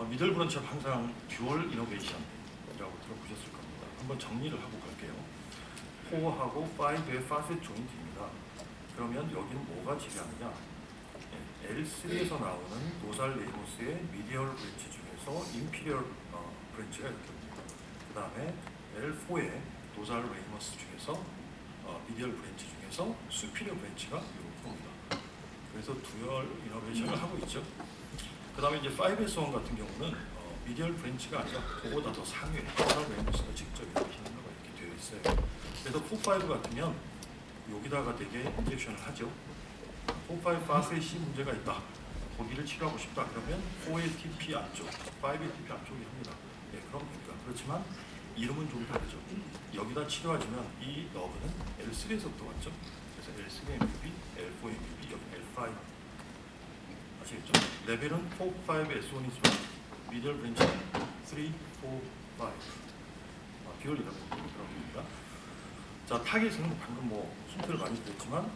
미들 브런치는 항상 듀얼 이노베이션이라고 들어보셨을 겁니다. 한번 정리를 하고 갈게요. 4하고 5의 파셋 조인트입니다. 그러면 여기는 뭐가 지배하느냐? L3에서 나오는 노잘 레이모스의 미디얼 브랜치 중에서 인피리얼 브랜치가 이렇게 옵니다. 그 다음에 L4의 노잘 레이모스 중에서 미디얼 브랜치 중에서 수피리어 브랜치가 이렇게 옵니다. 그래서 듀얼 이노베이션을 하고 있죠. 그 다음에 이제 5S1 같은 경우는 미디얼 브랜치가 아니라 그보다 더 상위 노잘 레이모스가 직접 이렇게 되어 있어요. 그래서 4, 5 같으면 여기다가 되게 인젝션을 하죠. 4, 5 파셋이 문제가 있다. 거기를 치료하고 싶다 그러면 4ATP 안쪽, 5ATP 안쪽이 합니다. 예, 그럼 됩니다. 그렇지만 이름은 좀 다르죠. 여기다 치료하지만 이 너브는 L3에서부터 왔죠. 그래서 L3 MBB, L4 MBB, 여기 L5 아시겠죠? 레벨은 4, 5, S1이지만 미들 브랜치는 3, 4, 5 비올리라고 그런 겁니다. 자, 타겟은 방금 뭐 힌트를 많이 드렸지만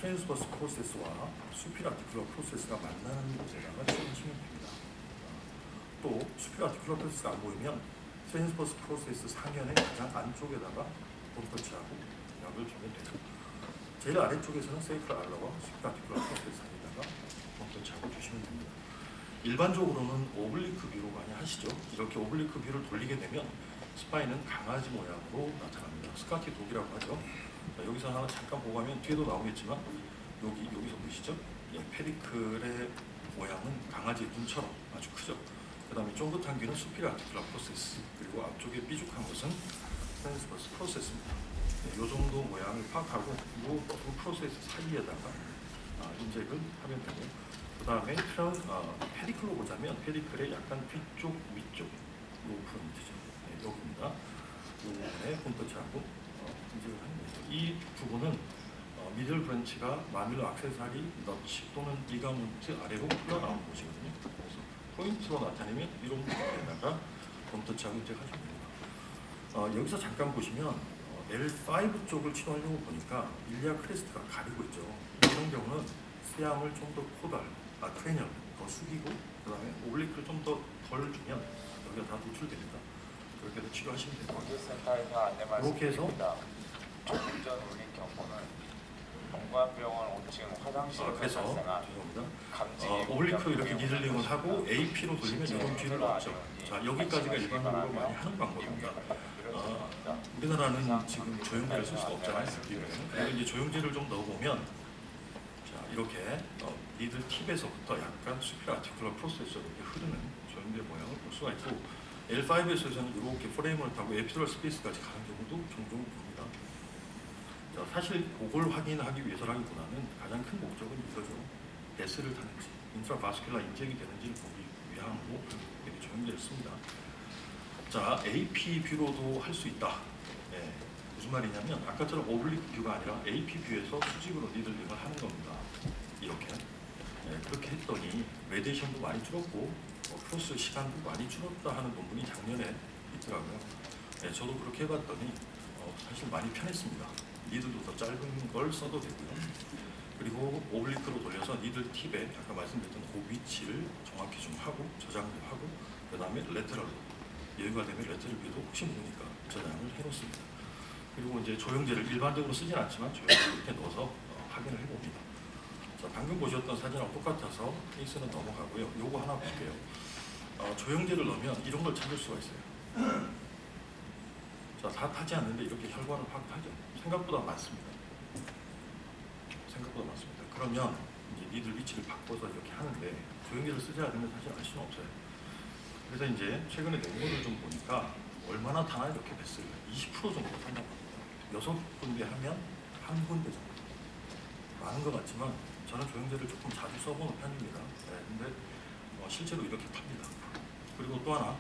트랜스버스 프로세스와 수필 아티큘러 프로세스가 만나는 곳에다가 치우시면 됩니다. 또 수필 아티큘러 프로세스가 안 보이면 트랜스버스 프로세스 상면의 가장 안쪽에다가 본터치하고 약을 주면 되죠. 제일 아래쪽에서는 세이클 알러와 수필 아티큘러 프로세스 사이에다가 본터치하고 주시면 됩니다. 일반적으로는 오블리크 뷰로 많이 하시죠. 이렇게 오블리크 뷰를 돌리게 되면 스파인은 강아지 모양으로 나타납니다. 스카티 독이라고 하죠. 자, 여기서 하나 잠깐 보고 가면 뒤에도 나오겠지만 여기서 보이시죠? 예, 페디클의 모양은 강아지 눈처럼 아주 크죠. 그 다음에 쫑긋한 귀는 수필 아티큘러 프로세스, 그리고 앞쪽에 삐죽한 것은 트랜스버스 프로세스입니다. 이 정도 모양을 파악하고 이 두 프로세스 사이에다가 인젝을 하면 되고, 그 다음에 페디클로 보자면 페디클의 약간 뒤쪽, 위쪽 이 포인트죠. 네, 여기입니다. 이 부분에 본터치하고 인젝을 하는 거죠. 이 부분은 미들 브랜치가 마밀러 액세서리, 너치 또는 리가먼트 아래로 흘러나오는 곳이거든요. 그래서 포인트로 나타내면 이런 부분에다가 본터치하고 인젝하시면 됩니다. 여기서 잠깐 보시면 L5 쪽을 치료하려고 보니까 일리아 크레스트가 가리고 있죠. 이런 경우는 수양을 좀 더 크레니엄 더 숙이고, 그 다음에 오블리크를 좀 더 덜 주면 여기가 다 노출됩니다. 그렇게 해서 치료하시면 됩니다. 보조센터에서 안내 말씀드립니다. 조금 전 올린 경고는 동관병원 5층 화장실에서 그래서 발생한 죄송합니다. 감지 오블리크 이렇게 니들링을 하고 AP로 돌리면 이런 뒤로 나왔죠. 자, 여기까지가 일반적으로 많이 하는 방법입니다. 우리나라는 지금 조영제를 쓸 수가 없잖아요. 그리고 이제 조영제를 좀 넣어보면, 자, 이렇게 니들 팁에서부터 약간 수필 아티큘러 프로세스로 이렇게 흐르는 조영제 모양을 볼 수가 있고, L5에서는 이렇게 프레임을 타고 에피드럴 스페이스까지 가는 경우도 종종 봅니다. 자, 사실 그걸 확인하기 위해서라기보다는 가장 큰 목적은 이거죠. 베스를 타는지, 인트라바스큘라 인젝이 되는지를 보기 위함으로 이렇게 조영제를 씁니다. 자, AP 뷰로도 할 수 있다. 예, 무슨 말이냐면 아까처럼 오블리크 뷰가 아니라 AP 뷰에서 수직으로 니들링을 하는 겁니다. 이렇게. 예, 그렇게 했더니 레디에이션도 많이 줄었고 크로스 시간도 많이 줄었다 하는 논문이 작년에 있더라고요. 예, 저도 그렇게 해봤더니 사실 많이 편했습니다. 니들도 더 짧은 걸 써도 되고요. 그리고 오블리크로 돌려서 니들 팁에 아까 말씀드렸던 그 위치를 정확히 좀 하고 저장도 하고, 그 다음에 레터럴로 여유가 되면 레터럴 뷰도 혹시 모르니까 저장을 해놓습니다. 그리고 이제 조영제를 일반적으로 쓰진 않지만 조영제를 이렇게 넣어서 확인을 해봅니다. 자, 방금 보셨던 사진하고 똑같아서 케이스는 넘어가고요. 요거 하나 볼게요. 조영제를 넣으면 이런 걸 찾을 수가 있어요. 자, 다 타지 않는데 이렇게 혈관을 확 타죠. 생각보다 많습니다. 생각보다 많습니다. 그러면 이제 니들 위치를 바꿔서 이렇게 하는데 조영제를 쓰지 않으면 사실 알 수는 없어요. 그래서 이제 최근에 논문을 좀 보니까 얼마나 타나 이렇게 뵀어요. 20% 정도 탄다고 합니다. 6군데 하면 한 군데 정도. 많은 것 같지만 저는 조영제를 조금 자주 써보는 편입니다. 네, 근데 실제로 이렇게 탑니다. 그리고 또 하나,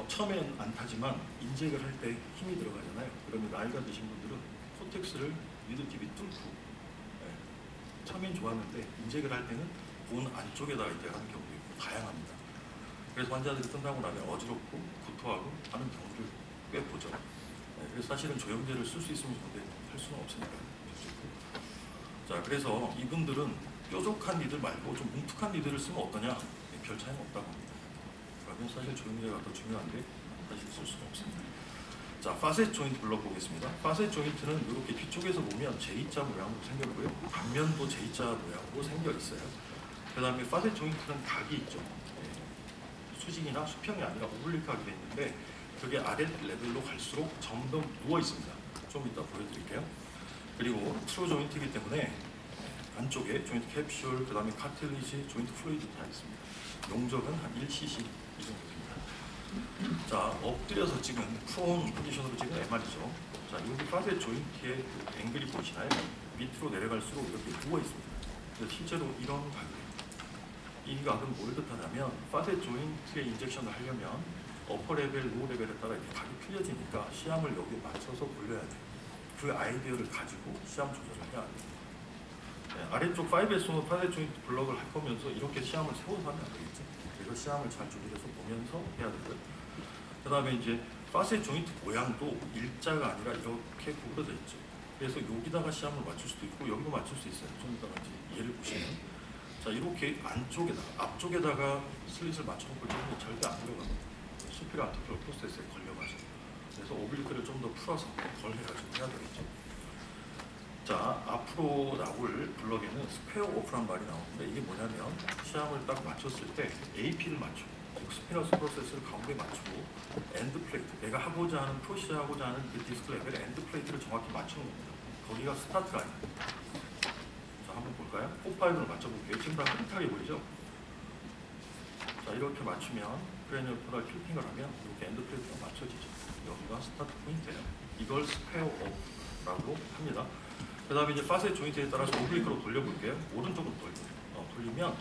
처음엔 안 타지만 인젝을 할 때 힘이 들어가잖아요. 그러면 나이가 드신 분들은 코텍스를 미드팁이 뚫고, 처음엔 좋았는데 인젝을 할 때는 본 안쪽에다가 이제 하는 경우도 있고 다양합니다. 그래서 환자들이 끝나고 나면 어지럽고 구토하고 하는 경우를 꽤 보죠. 그래서 사실은 조영제를 쓸 수 있으면 좋은데 할 수는 없으니까. 자, 그래서 이분들은 뾰족한 니들 말고 좀 뭉툭한 니들을 쓰면 어떠냐? 별 차이는 없다고 합니다. 그러면 사실 조영제가 더 중요한데 사실 쓸 수는 없습니다. 자, 파셋 조인트 불러보겠습니다. 파셋 조인트는 이렇게 뒤쪽에서 보면 J자 모양으로 생겼고요. 앞면도 J자 모양으로 생겨 있어요. 그 다음에 파셋 조인트는 각이 있죠. 수직이나 수평이 아니라 오블리크하게 되어 있는데 그게 아래 레벨로 갈수록 점점 누워 있습니다. 좀 이따 보여드릴게요. 그리고 트루 조인트이기 때문에 안쪽에 조인트 캡슐, 그 다음에 카틸리지, 조인트 플루이드 다 있습니다. 용적은 한 1cc 이 정도 됩니다. 자, 엎드려서 찍은 프론 포지션으로 찍은 MR이죠. 자, 여기 파셋 조인트의 그 앵글이 보이시나요? 밑으로 내려갈수록 이렇게 누워 있습니다. 그래서 실제로 이런 각이에요. 이 각은 뭘 뜻하냐면 파셋 조인트에 인젝션을 하려면 어퍼 레벨, 로우 레벨에 따라 이렇게 각이 틀려지니까 시암을 여기에 맞춰서 굴려야 돼. 그 아이디어를 가지고 시암 조절을 해야 돼. 네, 아래쪽 5S 파셋 조인트 블럭을 할 거면서 이렇게 시암을 세워서 하면 안 되겠지. 그래서 시암을 잘 조절해서 보면서 해야 되고요. 그 다음에 이제 파셋 조인트 모양도 일자가 아니라 이렇게 구부러져 있죠. 그래서 여기다가 시암을 맞출 수도 있고 여기도 맞출 수 있어요. 좀 이따가 이제 예를 보시면. 자, 이렇게 안쪽에다가, 앞쪽에다가 슬릿을 맞춰놓고 있으면 절대 안 들어갑니다. 수피라 아티클 프로세스에 걸려가지고. 그래서 오블리크를 좀 더 풀어서 덜 해가지고 해야 되겠죠. 자, 앞으로 나올 블럭에는 스퀘어 오프란 말이 나오는데 이게 뭐냐면 시암을 딱 맞췄을 때 AP를 맞추고 즉 스피너스 프로세스를 가운데 맞추고 엔드 플레이트, 내가 하고자 하는 푸시하고자 하는 그 디스크 레벨의 엔드 플레이트를 정확히 맞추는 겁니다. 거기가 스타트 라인입니다. 한번 볼까요? 포파이브를 맞춰볼게요. 지금 다 흐릿하게 보이죠? 자, 이렇게 맞추면 그래놀보다 클핑을 하면 이렇게 엔드 플레이트가 맞춰지죠. 여기가 스타트 포인트예요. 이걸 스퀘어 업라고 합니다. 그 다음에 이제 파셋 조인트에 따라서 오블리크로 돌려볼게요. 오른쪽으로 돌리면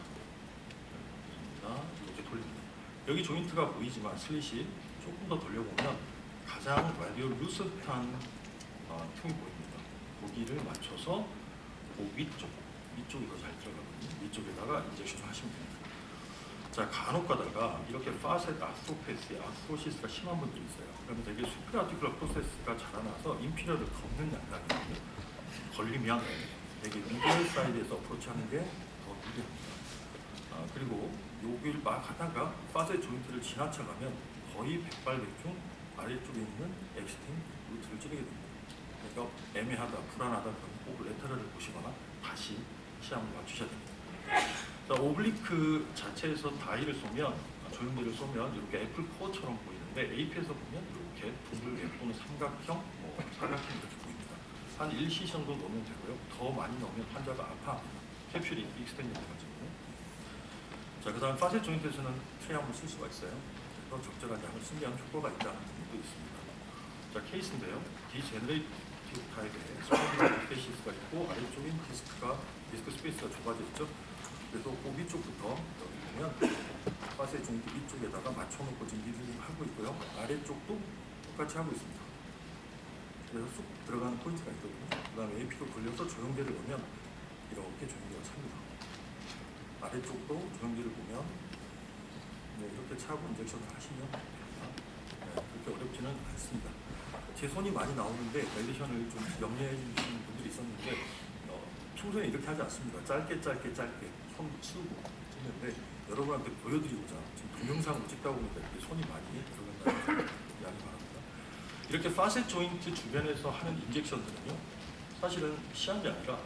이렇게 돌립니다. 여기 조인트가 보이지만 슬릿이 조금 더 돌려보면 가장 라디오 루스트한 틈이 보입니다. 거기를 맞춰서 그 위쪽이 더 잘 들어가거든요. 위쪽에다가 인젝션을 하시면 됩니다. 자, 간혹 가다가 이렇게 파셋 아스트로패스에 아스트로시스가 심한 분들이 있어요. 그러면 되게 수피라티큘러 프로세스가 자라나서 인피리어를 걷는 양상이거든요. 걸리면 되게 미디얼 사이드에서 어프로치하는 게 더 유리합니다. 그리고 여기를 막 하다가 파셋 조인트를 지나쳐가면 거의 백발백중 아래쪽에 있는 엑스틴 루트를 찌르게 됩니다. 그러니까 애매하다, 불안하다 그러면 꼭 레터럴을 보시거나 다시 시험을 맞추셔야 됩니다. 자, 오블리크 자체에서 다이를 쏘면, 조형제를 쏘면 이렇게 애플 코어처럼 보이는데 AP에서 보면 이렇게 둥글게 또는 삼각형, 사각형 이렇게 보입니다. 한 1cc 정도 넣으면 되고요. 더 많이 넣으면 환자가 아파합니다. 캡슐이 익스텐드 돼가지고. 자, 그 다음 파셋 조인트에서는 트리암을 쓸 수가 있어요. 그래서 적절한 양을 쓰면 효과가 있다는 점도 있습니다. 자, 케이스인데요. 디제너레이티브 타입의 스포디스 페시스가 있고 아래쪽인 디스크 스페이스가 좁아져 있죠. 그래서 그 위쪽부터 여기 보면 파셋 조인트 위쪽에다가 맞춰놓고 지금 리딩 하고 있고요. 아래쪽도 똑같이 하고 있습니다. 그래서 쑥 들어가는 포인트가 있거든요. 그 다음에 AP로 돌려서 조형제를 보면 이렇게 조형제가 찹니다. 아래쪽도 조형제를 보면 이렇게 차고 인젝션을 하시면 됩니다. 그렇게 어렵지는 않습니다. 제 손이 많이 나오는데 밸리션을 좀 염려해 주시는 분들이 있었는데 평소에 이렇게 하지 않습니다. 짧게 손 치우고 했는데 여러분한테 보여드리고자 지금 동영상으로 찍다 보니까 이렇게 손이 많이 들어간다는 양해 바랍니다. 이렇게 파셋 조인트 주변에서 하는 인젝션들은요 사실은 시한이 아니라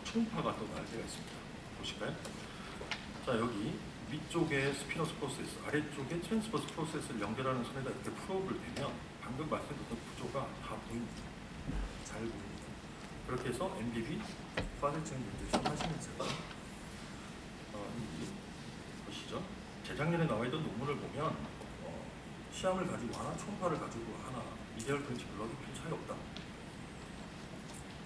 초음파가 더 나을 때가 있습니다. 보실까요? 자, 여기 위쪽에 스피너스 프로세스, 아래쪽에 트랜스버스 프로세스를 연결하는 선에다 이렇게 프로브를 대면 방금 말씀드렸던 구조가 다 보입니다. 잘 보입니다. 그렇게 해서 MBB 파셋 조인트 인젝션 하시면서 보시죠. 재작년에 나와 있던 논문을 보면 시암을 가지고 하나, 초음파를 가지고 하나, 이데얼 프렌치 블럭이 별 차이 없다.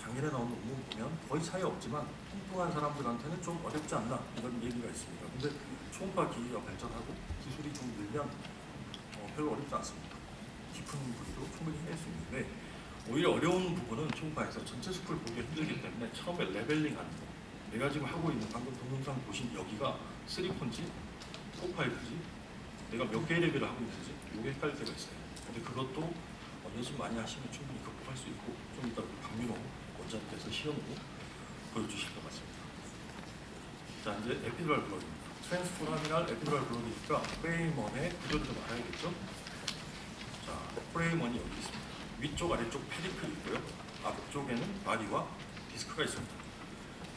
작년에 나온 논문 보면 거의 차이 없지만 뚱뚱한 사람들한테는 좀 어렵지 않나 이런 얘기가 있습니다. 근데 초음파 기기가 발전하고 기술이 좀 늘면 별로 어렵지 않습니다. 깊은 부위도 충분히 해낼 수 있는데 오히려 어려운 부분은 초음파에서 전체 숲을 보기 힘들기 때문에 처음에 레벨링하는 거. 내가 지금 하고 있는 방금 동영상 보신 여기가 3폰지, 4파이브지, 내가 몇 개의 레벨을 하고 있는지 이게 헷갈릴 때가 있어요. 근데 그것도 연습 많이 하시면 충분히 극복할 수 있고 좀 이따 박민호 원장님께서 시험으로 보여주실 것 같습니다. 자, 이제 에피드랄 블럭입니다. 트랜스포라미널 에피드랄 블럭이니까 프레임원의 구조를 좀 알아야겠죠? 자, 프레임원이 여기 있습니다. 위쪽 아래쪽 페리클이 있고요. 앞쪽에는 바디와 디스크가 있습니다.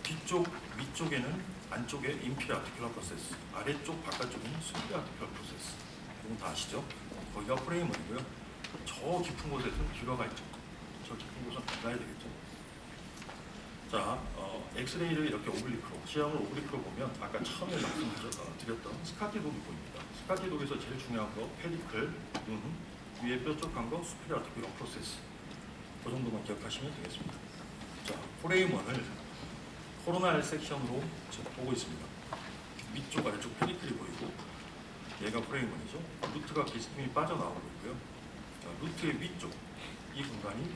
뒤쪽 위쪽에는 안쪽에 인피리 아티큘러 프로세스, 아래쪽 바깥쪽에는 수피 아티큘러 프로세스. 이건 다 아시죠? 거기가 프레임원이고요. 저 깊은 곳에서는 듀러가 있죠. 저 깊은 곳은 가야 되겠죠. 자, 엑스레이를 이렇게 오블리크로, 시험을 오블리크로 보면 아까 처음에 말씀드렸던 스카티독이 보입니다. 스카티독에서 제일 중요한 거 페디클, 눈, 위에 뾰족한 거 수피리 아티큘러 프로세스. 그 정도만 기억하시면 되겠습니다. 자, 프레임원을 코로날 섹션으로 지금 보고 있습니다. 위쪽 아래쪽 페디클이 보이고 얘가 프레임원이죠. 루트가 기스팀이 빠져나오고 있고요. 자, 루트의 위쪽 이 공간이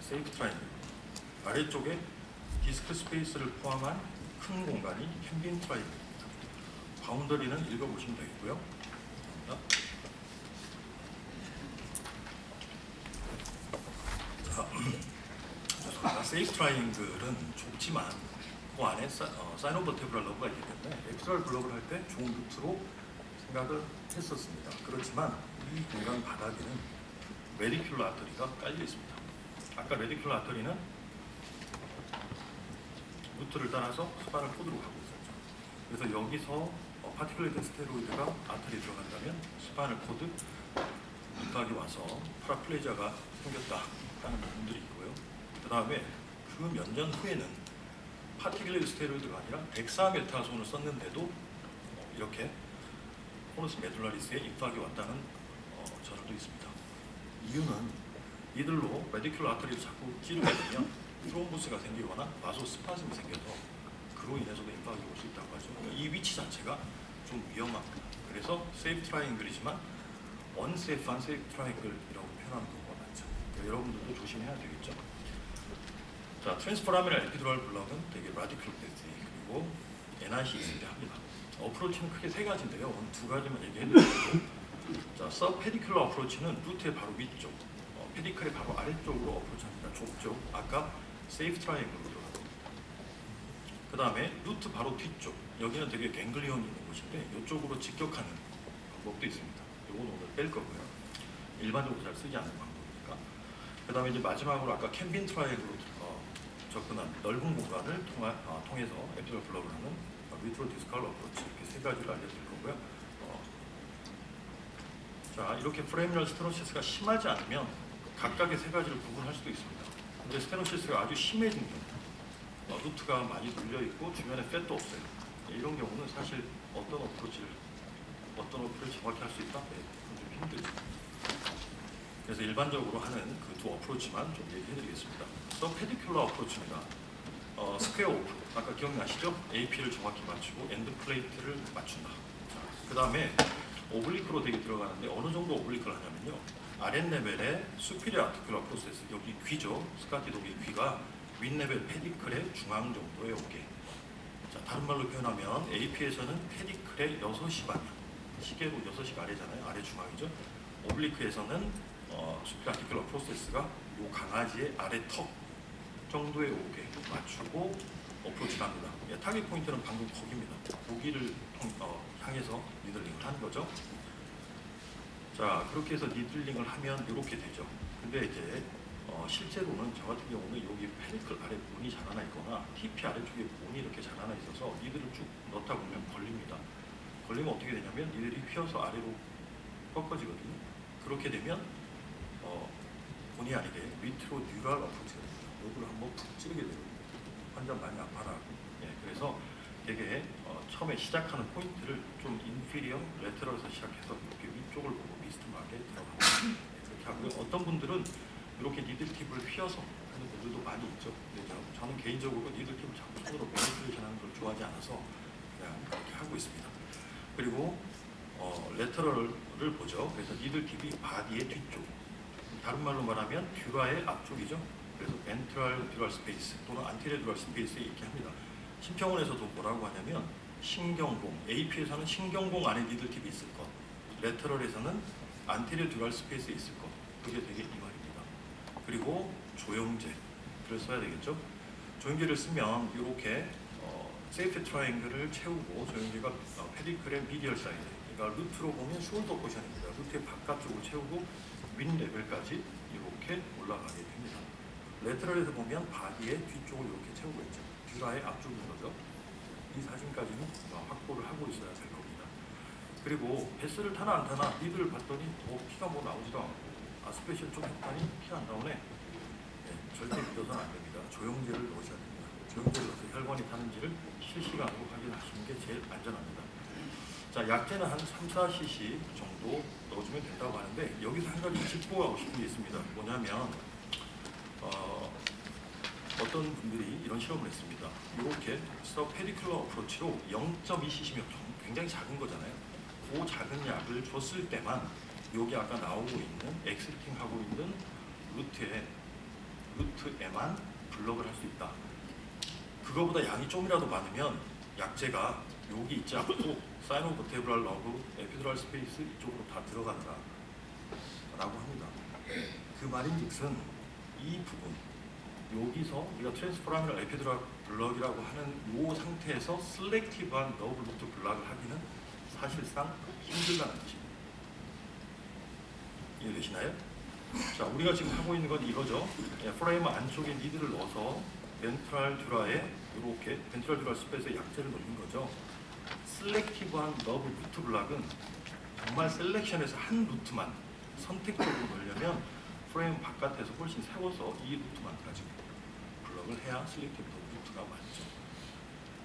세이프 트라이앵글, 아래쪽에 디스크 스페이스를 포함한 큰 공간이 캠빈 트라이앵글입니다. 바운더리는 읽어보시면 되겠고요. 자, 세이프 트라이앵글은 좁지만 그 안에 사인 오브 테브랄 러브가 있기 때문에 엑스트랄 블럭을 할 때 좋은 루트로 생각을 했었습니다. 그렇지만 이 공간 바닥에는 레디큘러 아터리가 깔려 있습니다. 아까 레디큘러 아터리는 루트를 따라서 스파를 코드로 가고 있었죠. 그래서 여기서 파티클레이트 스테로이드가 아터리에 들어간다면 스파이널 코드 윤곽이 와서 파라플레이자가 생겼다 하는 부분들이 있고요. 그 다음에 그 몇 년 후에는 파티클레이트 스테로이드가 아니라 덱사메타손을 썼는데도 이렇게 코너스 메둘라리스에 입학이 왔다는 저널도 있습니다. 이유는 이들로 메디큘러 아터리를 자꾸 찌르게 되면 트롬보스가 생기거나 바소스파즘이 생겨서 그로 인해서도 임박이 올 수 있다고 하죠. 그러니까 이 위치 자체가 좀 위험합니다. 그래서 세이프 트라이앵글이지만 언세이프한 세이프 트라이앵글이라고 표현하는 경우가 많죠. 그러니까 여러분들도 조심해야 되겠죠. 자, 트랜스퍼라미널 에피두랄 블럭은 되게 라디컬 패스 그리고 NIC 있을 때 합니다. 어프로치는 크게 세 가지인데요. 오늘 두 가지만 얘기해드리고, 자, 서페디큘러 어프로치는 루트의 바로 위쪽, 페디클의 바로 아래쪽으로 어프로치합니다. 좁죠. 아까 세이프 트라이앵글로 들어가고. 그 다음에 루트 바로 뒤쪽, 여기는 되게 갱글리온이 있는 곳인데 이쪽으로 직격하는 방법도 있습니다. 이건 오늘 뺄 거고요. 일반적으로 잘 쓰지 않는 방법이니까. 그 다음에 이제 마지막으로 아까 캠빈 트라이앵글로 접근한 넓은 공간을 통해서 에피두랄 블럭을 하는 리트로 디스칼 어프로치, 이렇게 세 가지를 알려드릴 거고요. 자, 이렇게 프레미널 스테노시스가 심하지 않으면 각각의 세 가지를 구분할 수도 있습니다. 근데 스테노시스가 아주 심해진 경우, 루트가 많이 눌려 있고 주변에 팻도 없어요. 이런 경우는 사실 어떤 어프로치를 정확히 할 수 있다? 네, 좀 힘들죠. 그래서 일반적으로 하는 그 두 어프로치만 좀 얘기해드리겠습니다. 서페디큘러 어프로치입니다. 스퀘어 오프, 아까 기억나시죠? AP를 정확히 맞추고 엔드 플레이트를 맞춘다. 그 다음에 오블리크로 되게 들어가는데 어느 정도 오블리크를 하냐면요. 아랫레벨의 수피리어 아티큘러 프로세스, 여기 귀죠. 스카티 독의 귀가 윗레벨 페디클의 중앙 정도에 오게. 자, 다른 말로 표현하면 AP에서는 페디클의 6시 방향, 시계로 6시가 아래잖아요. 아래 중앙이죠. 오블리크에서는 수피리어 아티큘러 프로세스가 요 강아지의 아래 턱 정도에 오게 맞추고 어프로치를 합니다. 예, 타겟 포인트는 방금 거기입니다. 거기를 향해서 니들링을 하는 거죠. 자, 그렇게 해서 니들링을 하면 이렇게 되죠. 근데 이제 실제로는 저 같은 경우는 여기 페디클 아래 본이 자라나 있거나 TP 아래쪽에 본이 이렇게 자라나 있어서 니들을 쭉 넣다 보면 걸립니다. 걸리면 어떻게 되냐면 니들이 휘어서 아래로 꺾어지거든요. 그렇게 되면 본의 아니게 밑으로 뉴럴 어프로치가 됩니다. 여기를 한번 푹 찌르게 되고 환자 많이 아파하고. 예, 그래서 되게 처음에 시작하는 포인트를 좀 인피리어 레터럴에서 시작해서 이렇게 위쪽을 보고 미스트하게 들어가고 그렇게 하고요. 어떤 분들은 이렇게 니들팁을 휘어서 하는 분들도 많이 있죠. 근데 저는 개인적으로 니들팁을 자꾸 손으로 매니플레이션하는 걸 좋아하지 않아서 그냥 그렇게 하고 있습니다. 그리고 레터럴을 보죠. 그래서 니들팁이 바디의 뒤쪽, 다른 말로 말하면 듀라의 앞쪽이죠. 그래서 벤트럴 듀랄 스페이스 또는 안테리어 듀랄 스페이스에 있게 합니다. 심평원에서도 뭐라고 하냐면 신경공, AP에서는 신경공 안에 니들팁이 있을 것, 레터럴에서는 안테리어 듀랄 스페이스에 있을 것, 그게 되게 이 말입니다. 그리고 조영제를 써야 되겠죠. 조영제를 쓰면 이렇게 세이프 트라이앵글을 채우고, 조영제가 페디클의 미디얼 사이드, 그러니까 루트로 보면 숄더 포션입니다. 루트의 바깥쪽을 채우고 윗 레벨까지 이렇게 올라가게 됩니다. 레터럴에서 보면 바디의 뒤쪽을 이렇게 채우고 있죠. 듀라의 앞쪽인 거죠. 이 사진까지는 확보를 하고 있어야 될 겁니다. 그리고 베스를 타나 안 타나 니들을 봤더니 피가 뭐 나오지도 않고 아스피레이션 좀 했더니 피 안 나오네. 네, 절대 믿어서는 안 됩니다. 조영제를 넣으셔야 됩니다. 조영제를 넣어서 혈관이 타는지를 실시간으로 확인하시는 게 제일 안전합니다. 자, 약제는 한 3-4cc 정도 넣어주면 된다고 하는데 여기서 한 가지 짚고 가고 싶은 게 있습니다. 뭐냐면 어떤 분들이 이런 실험을 했습니다. 이렇게 서페디큘러 어프로치로 0.2cc면 굉장히 작은 거잖아요. 그 작은 약을 줬을 때만 여기 아까 나오고 있는 엑시팅 하고 있는 루트에만 블럭을 할 수 있다. 그거보다 양이 좀이라도 많으면 약제가 여기 있지 않고 사이노버테브랄 러브, 에피두랄 스페이스 이쪽으로 다 들어간다 라고 합니다. 그 말인즉슨 이 부분 여기서 우리가 트랜스포라미널 에피두랄 블럭이라고 하는 이 상태에서 셀렉티브한 너브 루트 블락을 하기는 사실상 힘들다는 뜻입니다. 이해되시나요? 자, 우리가 지금 하고 있는 건 이거죠. 프레임 안쪽에 니드를 넣어서 벤트랄 듀라에 이렇게 벤트랄 듀라 스페이스에 약제를 넣는 거죠. 셀렉티브한 너브 루트 블락은 정말 셀렉션에서 한 루트만 선택적으로 넣으려면 프레임 바깥에서 훨씬 세워서 이 루트만 가지고 블럭을 해야 셀렉티브 너브 루트가 맞죠.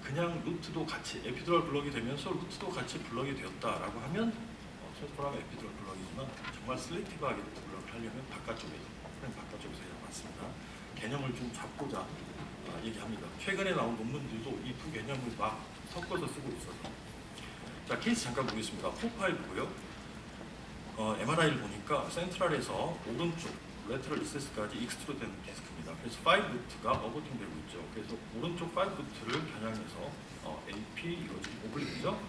그냥 루트도 같이 에피두랄 블럭이 되면서 루트도 같이 블럭이 되었다라고 하면 트랜스포라면 에피두랄 블럭이지만 정말 셀렉티브하게 루트 블럭을 하려면 바깥쪽에서 프레임 바깥쪽에서 해야 맞습니다. 개념을 좀 잡고자 얘기합니다. 최근에 나온 논문들도 이 두 개념을 막 섞어서 쓰고 있어서 자, 케이스 잠깐 보겠습니다. 4-5고요. MRI를 보니까 센트럴에서 오른쪽 레터럴 리세스까지 익스트루된 디스크입니다. 그래서 5루트가 어버팅되고 있죠. 그래서 오른쪽 5루트를 겨냥해서 AP 이거지 오블릭이죠.